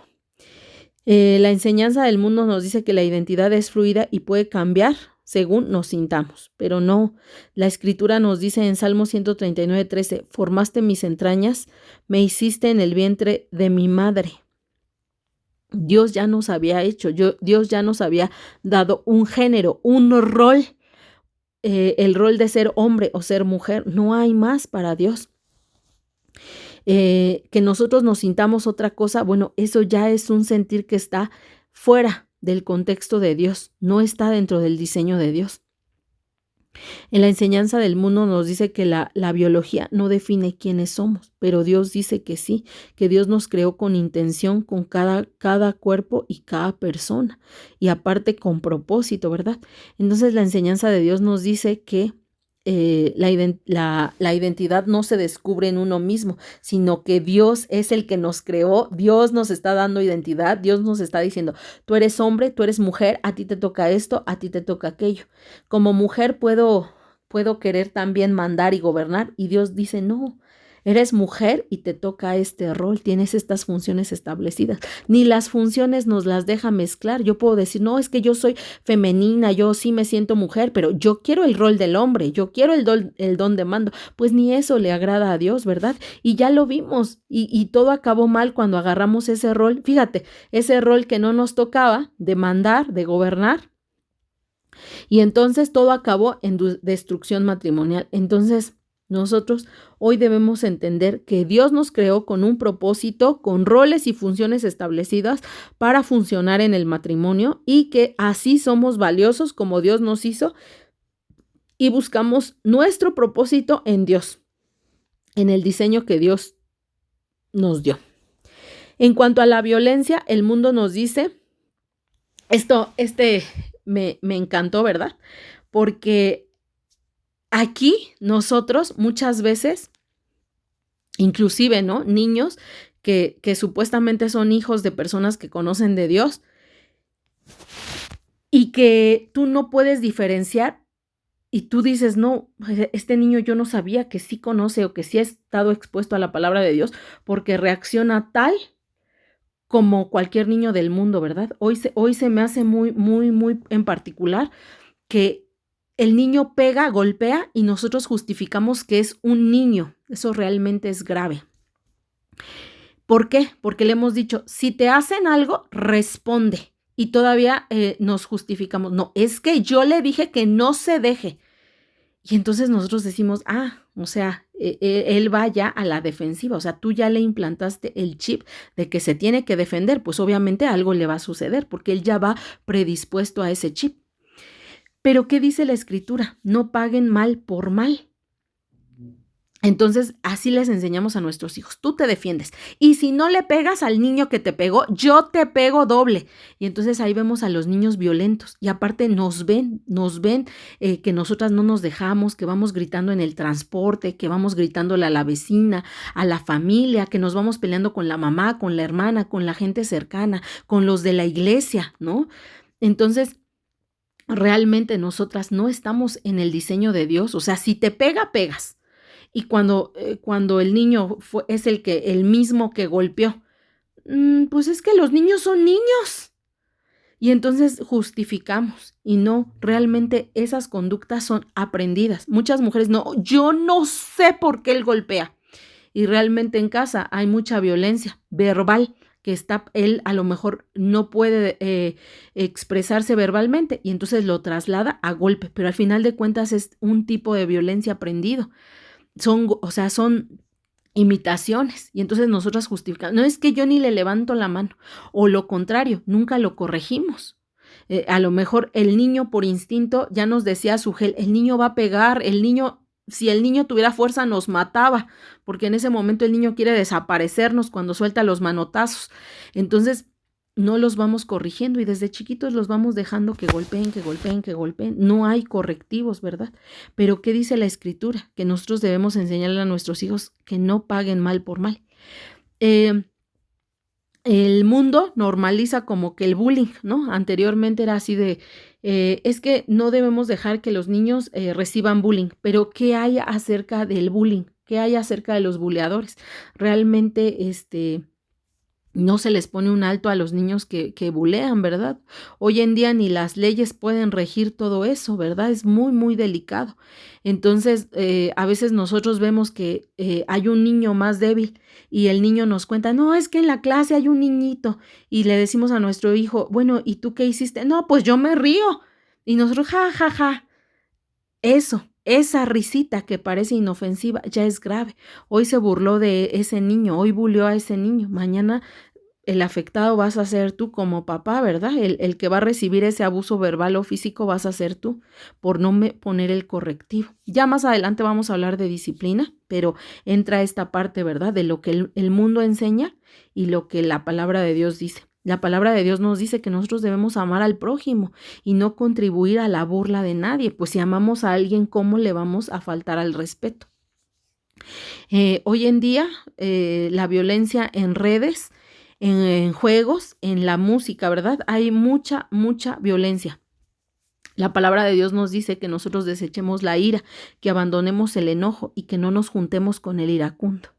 S1: La enseñanza del mundo nos dice que la identidad es fluida y puede cambiar según nos sintamos, pero no. La escritura nos dice en Salmo 139:13, formaste mis entrañas, me hiciste en el vientre de mi madre. Dios ya nos había hecho, Dios ya nos había dado un género, un rol, el rol de ser hombre o ser mujer. No hay más para Dios. Que nosotros nos sintamos otra cosa, bueno, eso ya es un sentir que está fuera del contexto de Dios, no está dentro del diseño de Dios. En la enseñanza del mundo nos dice que la biología no define quiénes somos, pero Dios dice que sí, que Dios nos creó con intención, con cada cuerpo y cada persona, y aparte con propósito, ¿verdad? Entonces la enseñanza de Dios nos dice que la identidad no se descubre en uno mismo, sino que Dios es el que nos creó, Dios nos está dando identidad, Dios nos está diciendo, tú eres hombre, tú eres mujer, a ti te toca esto, a ti te toca aquello. Como mujer puedo querer también mandar y gobernar, y Dios dice, no, eres mujer y te toca este rol, tienes estas funciones establecidas. Ni las funciones nos las deja mezclar. Yo puedo decir, no, es que yo soy femenina, yo sí me siento mujer, pero yo quiero el rol del hombre, yo quiero el don de mando. Pues ni eso le agrada a Dios, ¿verdad? Y ya lo vimos, y todo acabó mal cuando agarramos ese rol. Fíjate, ese rol que no nos tocaba de mandar, de gobernar, y entonces todo acabó en destrucción matrimonial. Entonces, nosotros hoy debemos entender que Dios nos creó con un propósito, con roles y funciones establecidas para funcionar en el matrimonio, y que así somos valiosos como Dios nos hizo, y buscamos nuestro propósito en Dios, en el diseño que Dios nos dio. En cuanto a la violencia, el mundo nos dice, me encantó, ¿verdad? Porque aquí nosotros muchas veces, inclusive, ¿no? Niños que supuestamente son hijos de personas que conocen de Dios y que tú no puedes diferenciar, y tú dices, no, este niño yo no sabía que sí conoce o que sí ha estado expuesto a la palabra de Dios, porque reacciona tal como cualquier niño del mundo, ¿verdad? Hoy se me hace muy en particular que el niño pega, golpea, y nosotros justificamos que es un niño. Eso realmente es grave. ¿Por qué? Porque le hemos dicho, si te hacen algo, responde. Y todavía nos justificamos. No, es que yo le dije que no se deje. Y entonces nosotros decimos, o sea, él va ya a la defensiva. O sea, tú ya le implantaste el chip de que se tiene que defender. Pues obviamente algo le va a suceder porque él ya va predispuesto a ese chip. Pero ¿qué dice la escritura? No paguen mal por mal. Entonces, así les enseñamos a nuestros hijos. Tú te defiendes. Y si no le pegas al niño que te pegó, yo te pego doble. Y entonces ahí vemos a los niños violentos. Y aparte nos ven que nosotras no nos dejamos, que vamos gritando en el transporte, que vamos gritándole a la vecina, a la familia, que nos vamos peleando con la mamá, con la hermana, con la gente cercana, con los de la iglesia, ¿no? Entonces, realmente nosotras no estamos en el diseño de Dios. O sea, si te pega, pegas. Y cuando el niño es el mismo que golpeó, pues es que los niños son niños. Y entonces justificamos, y no, realmente esas conductas son aprendidas. Muchas mujeres no, yo no sé por qué él golpea. Y realmente en casa hay mucha violencia verbal, que él a lo mejor no puede expresarse verbalmente, y entonces lo traslada a golpe, pero al final de cuentas es un tipo de violencia aprendido. Son imitaciones, y entonces nosotras justificamos, no es que yo ni le levanto la mano, o lo contrario, nunca lo corregimos. A lo mejor el niño por instinto, ya nos decía Sugel, el niño va a pegar, si el niño tuviera fuerza nos mataba, porque en ese momento el niño quiere desaparecernos cuando suelta los manotazos. Entonces no los vamos corrigiendo y desde chiquitos los vamos dejando que golpeen, que golpeen, que golpeen. No hay correctivos, ¿verdad? Pero ¿qué dice la Escritura? Que nosotros debemos enseñarle a nuestros hijos que no paguen mal por mal. El mundo normaliza como que el bullying, ¿no? Anteriormente era así de, es que no debemos dejar que los niños reciban bullying, pero ¿qué hay acerca del bullying? ¿Qué hay acerca de los buleadores? Realmente, no se les pone un alto a los niños que bulean, ¿verdad? Hoy en día ni las leyes pueden regir todo eso, ¿verdad? Es muy, muy delicado. Entonces, a veces nosotros vemos que hay un niño más débil y el niño nos cuenta, no, es que en la clase hay un niñito y le decimos a nuestro hijo, bueno, ¿y tú qué hiciste? No, pues yo me río. Y nosotros, ja, ja, ja. Eso, esa risita que parece inofensiva ya es grave. Hoy se burló de ese niño, hoy buleó a ese niño, mañana el afectado vas a ser tú como papá, ¿verdad? El que va a recibir ese abuso verbal o físico vas a ser tú por no poner el correctivo. Ya más adelante vamos a hablar de disciplina, pero entra esta parte, ¿verdad? De lo que el mundo enseña y lo que la palabra de Dios dice. La palabra de Dios nos dice que nosotros debemos amar al prójimo y no contribuir a la burla de nadie, pues si amamos a alguien, ¿cómo le vamos a faltar al respeto? Hoy en día, la violencia en redes, en juegos, en la música, ¿verdad? Hay mucha, mucha violencia. La palabra de Dios nos dice que nosotros desechemos la ira, que abandonemos el enojo y que no nos juntemos con el iracundo.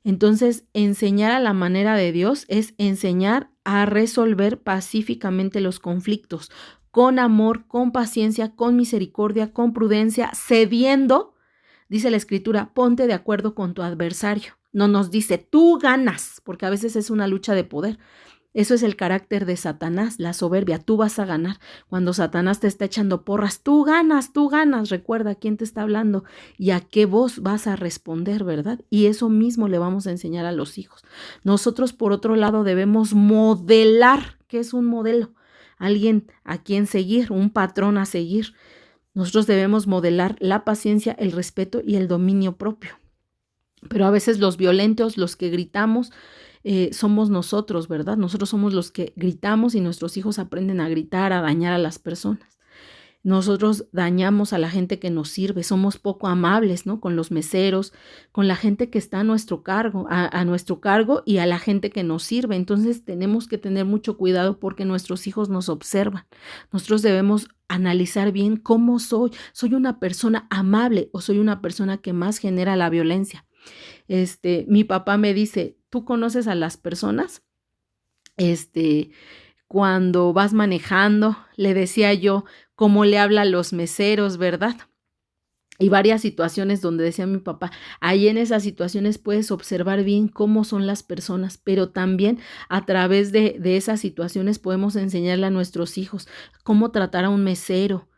S1: Entonces, enseñar a la manera de Dios es enseñar a resolver pacíficamente los conflictos, con amor, con paciencia, con misericordia, con prudencia, cediendo. Dice la Escritura, ponte de acuerdo con tu adversario. No nos dice, tú ganas, porque a veces es una lucha de poder. Eso es el carácter de Satanás, la soberbia. Tú vas a ganar. Cuando Satanás te está echando porras, tú ganas, tú ganas. Recuerda quién te está hablando y a qué voz vas a responder, ¿verdad? Y eso mismo le vamos a enseñar a los hijos. Nosotros, por otro lado, debemos modelar. ¿Qué es un modelo? Alguien a quien seguir, un patrón a seguir. Nosotros debemos modelar la paciencia, el respeto y el dominio propio. Pero a veces los violentos, los que gritamos, somos nosotros, ¿verdad? Nosotros somos los que gritamos y nuestros hijos aprenden a gritar, a dañar a las personas. Nosotros dañamos a la gente que nos sirve, somos poco amables, ¿no? Con los meseros, con la gente que está a nuestro cargo, a nuestro cargo y a la gente que nos sirve. Entonces tenemos que tener mucho cuidado porque nuestros hijos nos observan. Nosotros debemos analizar bien cómo soy. ¿Soy una persona amable o soy una persona que más genera la violencia? Mi papá me dice, ¿tú conoces a las personas? Cuando vas manejando, le decía yo, cómo le habla a los meseros, ¿verdad? Y varias situaciones donde decía mi papá, ahí en esas situaciones puedes observar bien cómo son las personas, pero también a través de esas situaciones podemos enseñarle a nuestros hijos cómo tratar a un mesero,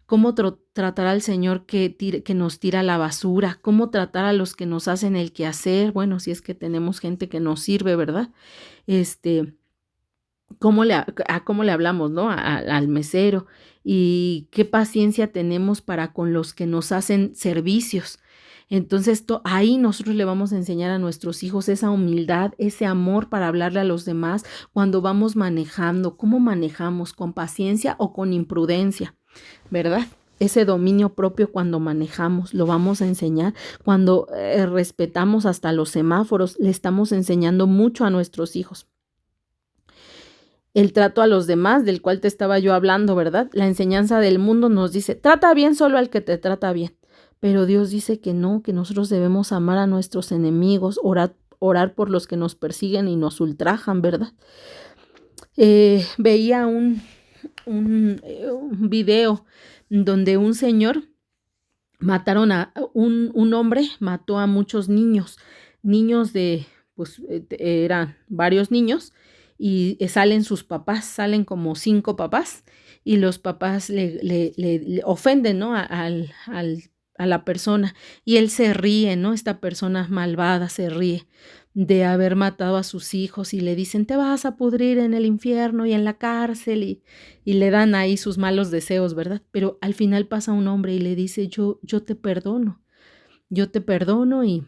S1: cómo tratar al Señor que nos tira la basura, cómo tratar a los que nos hacen el quehacer, bueno, si es que tenemos gente que nos sirve, ¿verdad? Cómo le hablamos, ¿no? Al mesero y qué paciencia tenemos para con los que nos hacen servicios. Entonces, ahí nosotros le vamos a enseñar a nuestros hijos esa humildad, ese amor para hablarle a los demás cuando vamos manejando, cómo manejamos, con paciencia o con imprudencia, ¿verdad? Ese dominio propio cuando manejamos, lo vamos a enseñar. Cuando respetamos hasta los semáforos, le estamos enseñando mucho a nuestros hijos. El trato a los demás, del cual te estaba yo hablando, ¿verdad? La enseñanza del mundo nos dice, trata bien solo al que te trata bien. Pero Dios dice que no, que nosotros debemos amar a nuestros enemigos, orar por los que nos persiguen y nos ultrajan, ¿verdad? Veía un video donde un señor mataron a un hombre, mató a muchos niños pues eran varios niños, y salen sus papás, salen como 5 papás, y los papás le ofenden, ¿no? A la persona, y él se ríe, ¿no? Esta persona malvada se ríe de haber matado a sus hijos y le dicen, te vas a pudrir en el infierno y en la cárcel, y le dan ahí sus malos deseos, ¿verdad? Pero al final pasa un hombre y le dice, yo te perdono y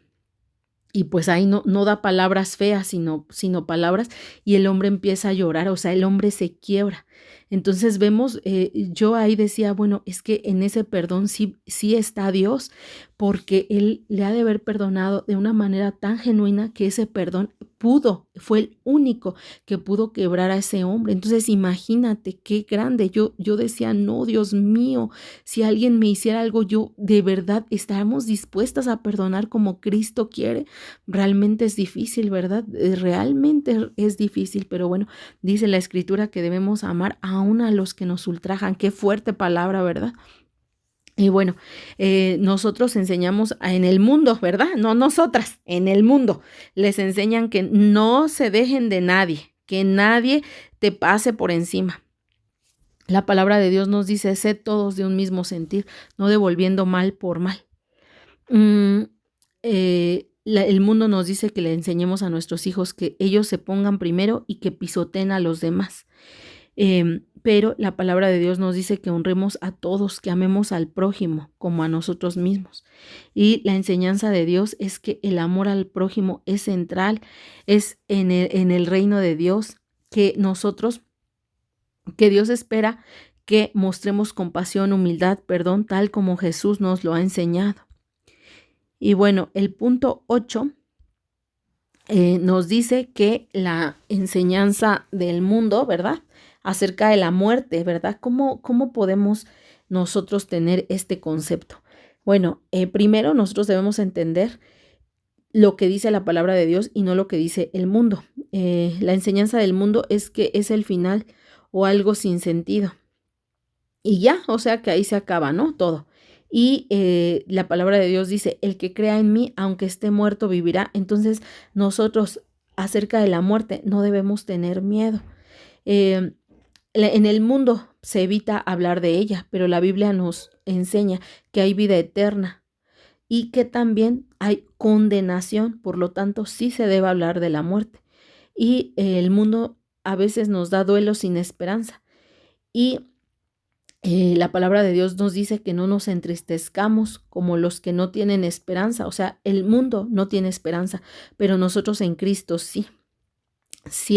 S1: Y pues ahí no da palabras feas, sino palabras, y el hombre empieza a llorar, o sea, el hombre se quiebra. Entonces vemos, yo ahí decía, bueno, es que en ese perdón sí está Dios, porque Él le ha de haber perdonado de una manera tan genuina que ese perdón fue el único que pudo quebrar a ese hombre. Entonces imagínate qué grande. Yo decía, no, Dios mío, si alguien me hiciera algo, yo de verdad estábamos dispuestas a perdonar como Cristo quiere. Realmente es difícil, ¿verdad? Realmente es difícil, pero bueno, dice la Escritura que debemos amar aún a los que nos ultrajan. Qué fuerte palabra, ¿verdad? Y bueno, nosotros enseñamos en el mundo, ¿verdad? No nosotras, en el mundo. Les enseñan que no se dejen de nadie, que nadie te pase por encima. La palabra de Dios nos dice, sed todos de un mismo sentir, no devolviendo mal por mal. El mundo nos dice que le enseñemos a nuestros hijos que ellos se pongan primero y que pisoteen a los demás. Pero la palabra de Dios nos dice que honremos a todos, que amemos al prójimo como a nosotros mismos. Y la enseñanza de Dios es que el amor al prójimo es central, es en el reino de Dios, que Dios espera que mostremos compasión, humildad, perdón, tal como Jesús nos lo ha enseñado. Y bueno, el punto 8 nos dice que la enseñanza del mundo, ¿verdad? Acerca de la muerte, ¿verdad? ¿Cómo podemos nosotros tener este concepto? Bueno, primero nosotros debemos entender lo que dice la palabra de Dios y no lo que dice el mundo. La enseñanza del mundo es que es el final o algo sin sentido. Y ya, o sea que ahí se acaba, ¿no? Todo. Y la palabra de Dios dice, el que crea en mí, aunque esté muerto, vivirá. Entonces nosotros acerca de la muerte no debemos tener miedo. En el mundo se evita hablar de ella, pero la Biblia nos enseña que hay vida eterna y que también hay condenación, por lo tanto sí se debe hablar de la muerte. Y el mundo a veces nos da duelo sin esperanza. Y la palabra de Dios nos dice que no nos entristezcamos como los que no tienen esperanza. O sea, el mundo no tiene esperanza, pero nosotros en Cristo sí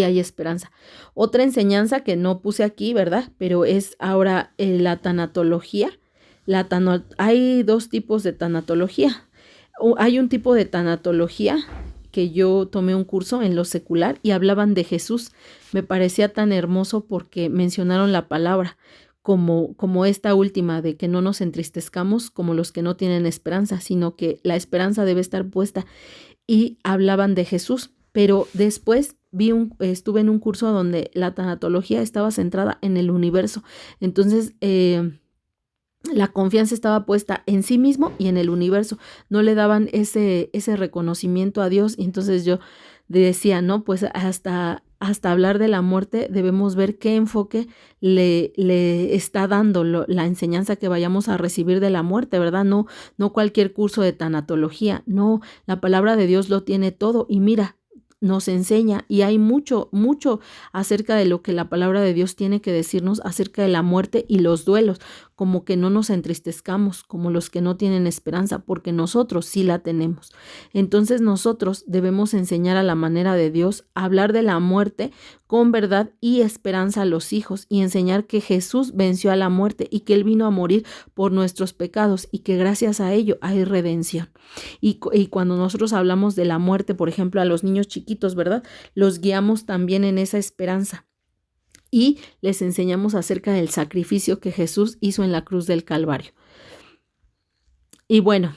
S1: hay esperanza. Otra enseñanza que no puse aquí, ¿verdad? Pero es ahora la tanatología. Hay dos tipos de tanatología. Hay un tipo de tanatología que yo tomé un curso en lo secular y hablaban de Jesús. Me parecía tan hermoso porque mencionaron la palabra como esta última de que no nos entristezcamos como los que no tienen esperanza, sino que la esperanza debe estar puesta, y hablaban de Jesús. Pero después estuve en un curso donde la tanatología estaba centrada en el universo. Entonces, la confianza estaba puesta en sí mismo y en el universo. No le daban ese reconocimiento a Dios. Y entonces yo decía, no, pues hasta hablar de la muerte debemos ver qué enfoque le está dando la enseñanza que vayamos a recibir de la muerte, ¿verdad? No cualquier curso de tanatología. No, la palabra de Dios lo tiene todo. Y mira, nos enseña, y hay mucho acerca de lo que la palabra de Dios tiene que decirnos acerca de la muerte y los duelos, como que no nos entristezcamos como los que no tienen esperanza, porque nosotros sí la tenemos. Entonces nosotros debemos enseñar a la manera de Dios, hablar de la muerte con verdad y esperanza a los hijos, y enseñar que Jesús venció a la muerte y que Él vino a morir por nuestros pecados y que gracias a ello hay redención. Y cuando nosotros hablamos de la muerte, por ejemplo, a los niños chiquitos, ¿verdad? Los guiamos también en esa esperanza. Y les enseñamos acerca del sacrificio que Jesús hizo en la cruz del Calvario. Y bueno,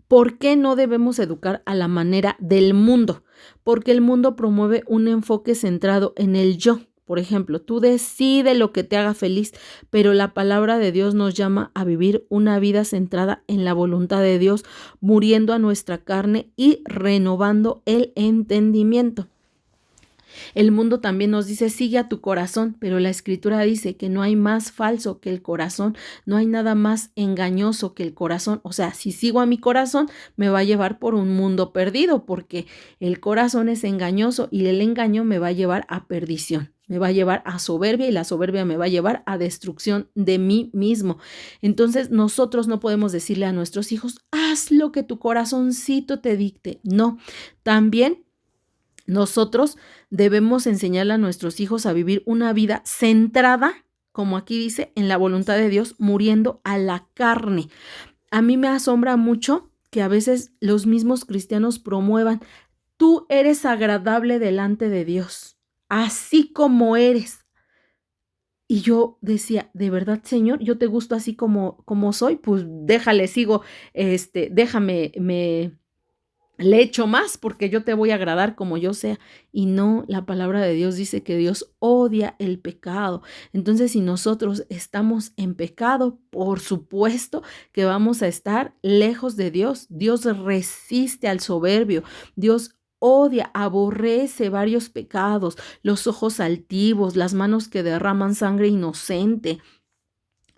S1: ¿por qué no debemos educar a la manera del mundo? Porque el mundo promueve un enfoque centrado en el yo. Por ejemplo, tú decides lo que te haga feliz, pero la palabra de Dios nos llama a vivir una vida centrada en la voluntad de Dios, muriendo a nuestra carne y renovando el entendimiento. El mundo también nos dice, sigue a tu corazón, pero la Escritura dice que no hay más falso que el corazón, no hay nada más engañoso que el corazón. O sea, si sigo a mi corazón, me va a llevar por un mundo perdido, porque el corazón es engañoso y el engaño me va a llevar a perdición. me va a llevar a soberbia y la soberbia me va a llevar a destrucción de mí mismo. Entonces nosotros no podemos decirle a nuestros hijos, haz lo que tu corazoncito te dicte. No, también nosotros debemos enseñarle a nuestros hijos a vivir una vida centrada, como aquí dice, en la voluntad de Dios, muriendo a la carne. A mí me asombra mucho que a veces los mismos cristianos promuevan, tú eres agradable delante de Dios, así como eres. Y yo decía, ¿de verdad, Señor? ¿Yo te gusto así como soy? Pues déjale, sigo, déjame, le echo más porque yo te voy a agradar como yo sea. Y no, la palabra de Dios dice que Dios odia el pecado. Entonces, si nosotros estamos en pecado, por supuesto que vamos a estar lejos de Dios. Dios resiste al soberbio. Dios odia, aborrece varios pecados, los ojos altivos, las manos que derraman sangre inocente.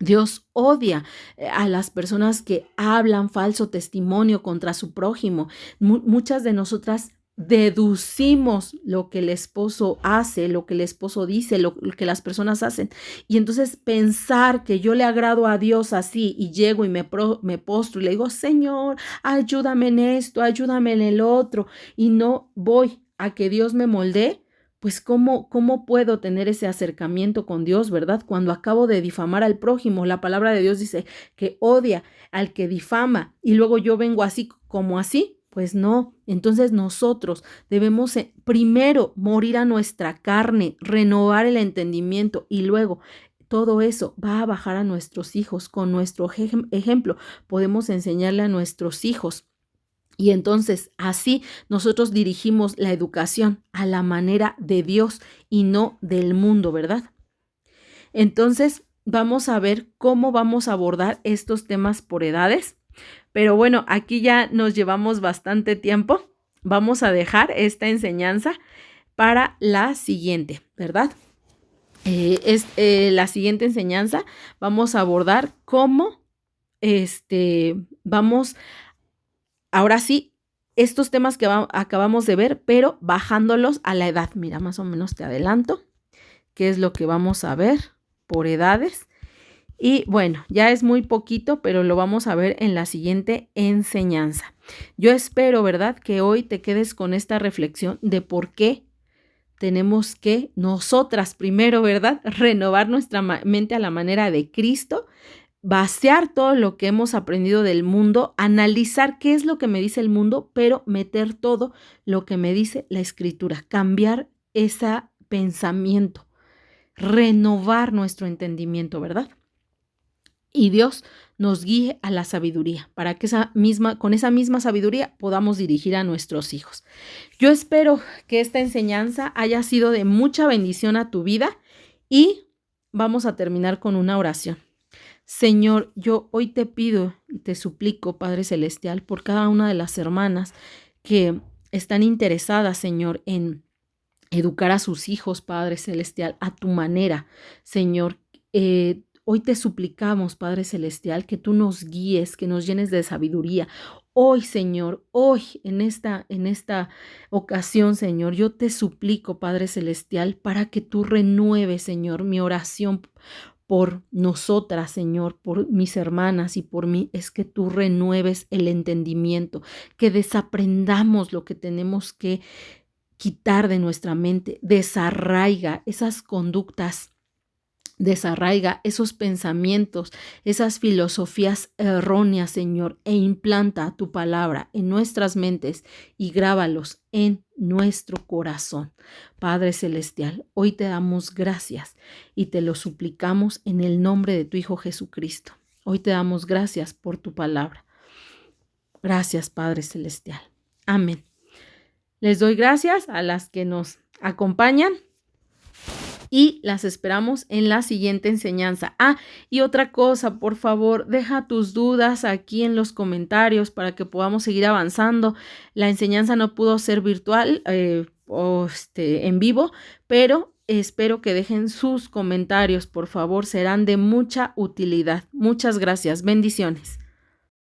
S1: Dios odia a las personas que hablan falso testimonio contra su prójimo. Muchas de nosotras deducimos lo que el esposo hace, lo que el esposo dice, lo que las personas hacen. Y entonces pensar que yo le agrado a Dios así y llego y me postro y le digo, Señor, ayúdame en esto, ayúdame en el otro, y no voy a que Dios me moldee. Pues ¿cómo puedo tener ese acercamiento con Dios, verdad? Cuando acabo de difamar al prójimo, la palabra de Dios dice que odia al que difama y luego yo vengo así como así. Pues no, entonces nosotros debemos primero morir a nuestra carne, renovar el entendimiento y luego todo eso va a bajar a nuestros hijos. Con nuestro ejemplo podemos enseñarle a nuestros hijos. Y entonces así nosotros dirigimos la educación a la manera de Dios y no del mundo, ¿verdad? Entonces vamos a ver cómo vamos a abordar estos temas por edades. Pero bueno, aquí ya nos llevamos bastante tiempo. Vamos a dejar esta enseñanza para la siguiente, ¿verdad? La siguiente enseñanza vamos a abordar cómo vamos ahora sí, estos temas que acabamos de ver, pero bajándolos a la edad. Mira, más o menos te adelanto qué es lo que vamos a ver por edades. Y bueno, ya es muy poquito, pero lo vamos a ver en la siguiente enseñanza. Yo espero, ¿verdad?, que hoy te quedes con esta reflexión de por qué tenemos que nosotras primero, ¿verdad?, renovar nuestra mente a la manera de Cristo, vaciar todo lo que hemos aprendido del mundo, analizar qué es lo que me dice el mundo, pero meter todo lo que me dice la Escritura, cambiar ese pensamiento, renovar nuestro entendimiento, ¿verdad? Y Dios nos guíe a la sabiduría, para que con esa misma sabiduría podamos dirigir a nuestros hijos. Yo espero que esta enseñanza haya sido de mucha bendición a tu vida y vamos a terminar con una oración. Señor, yo hoy te pido y te suplico, Padre Celestial, por cada una de las hermanas que están interesadas, Señor, en educar a sus hijos, Padre Celestial, a tu manera. Señor, hoy te suplicamos, Padre Celestial, que tú nos guíes, que nos llenes de sabiduría. Hoy, Señor, hoy, en esta ocasión, Señor, yo te suplico, Padre Celestial, para que tú renueves, Señor, mi oración por nosotras, Señor, por mis hermanas y por mí, es que tú renueves el entendimiento, que desaprendamos lo que tenemos que quitar de nuestra mente, desarraiga esas conductas, desarraiga esos pensamientos, esas filosofías erróneas, Señor, e implanta tu palabra en nuestras mentes y grábalos en nuestro corazón. Padre Celestial, hoy te damos gracias y te lo suplicamos en el nombre de tu Hijo Jesucristo. Hoy te damos gracias por tu palabra. Gracias, Padre Celestial. Amén. Les doy gracias a las que nos acompañan y las esperamos en la siguiente enseñanza. Y otra cosa, por favor, deja tus dudas aquí en los comentarios para que podamos seguir avanzando. La enseñanza no pudo ser virtual en vivo, pero espero que dejen sus comentarios, por favor, serán de mucha utilidad. Muchas gracias. Bendiciones.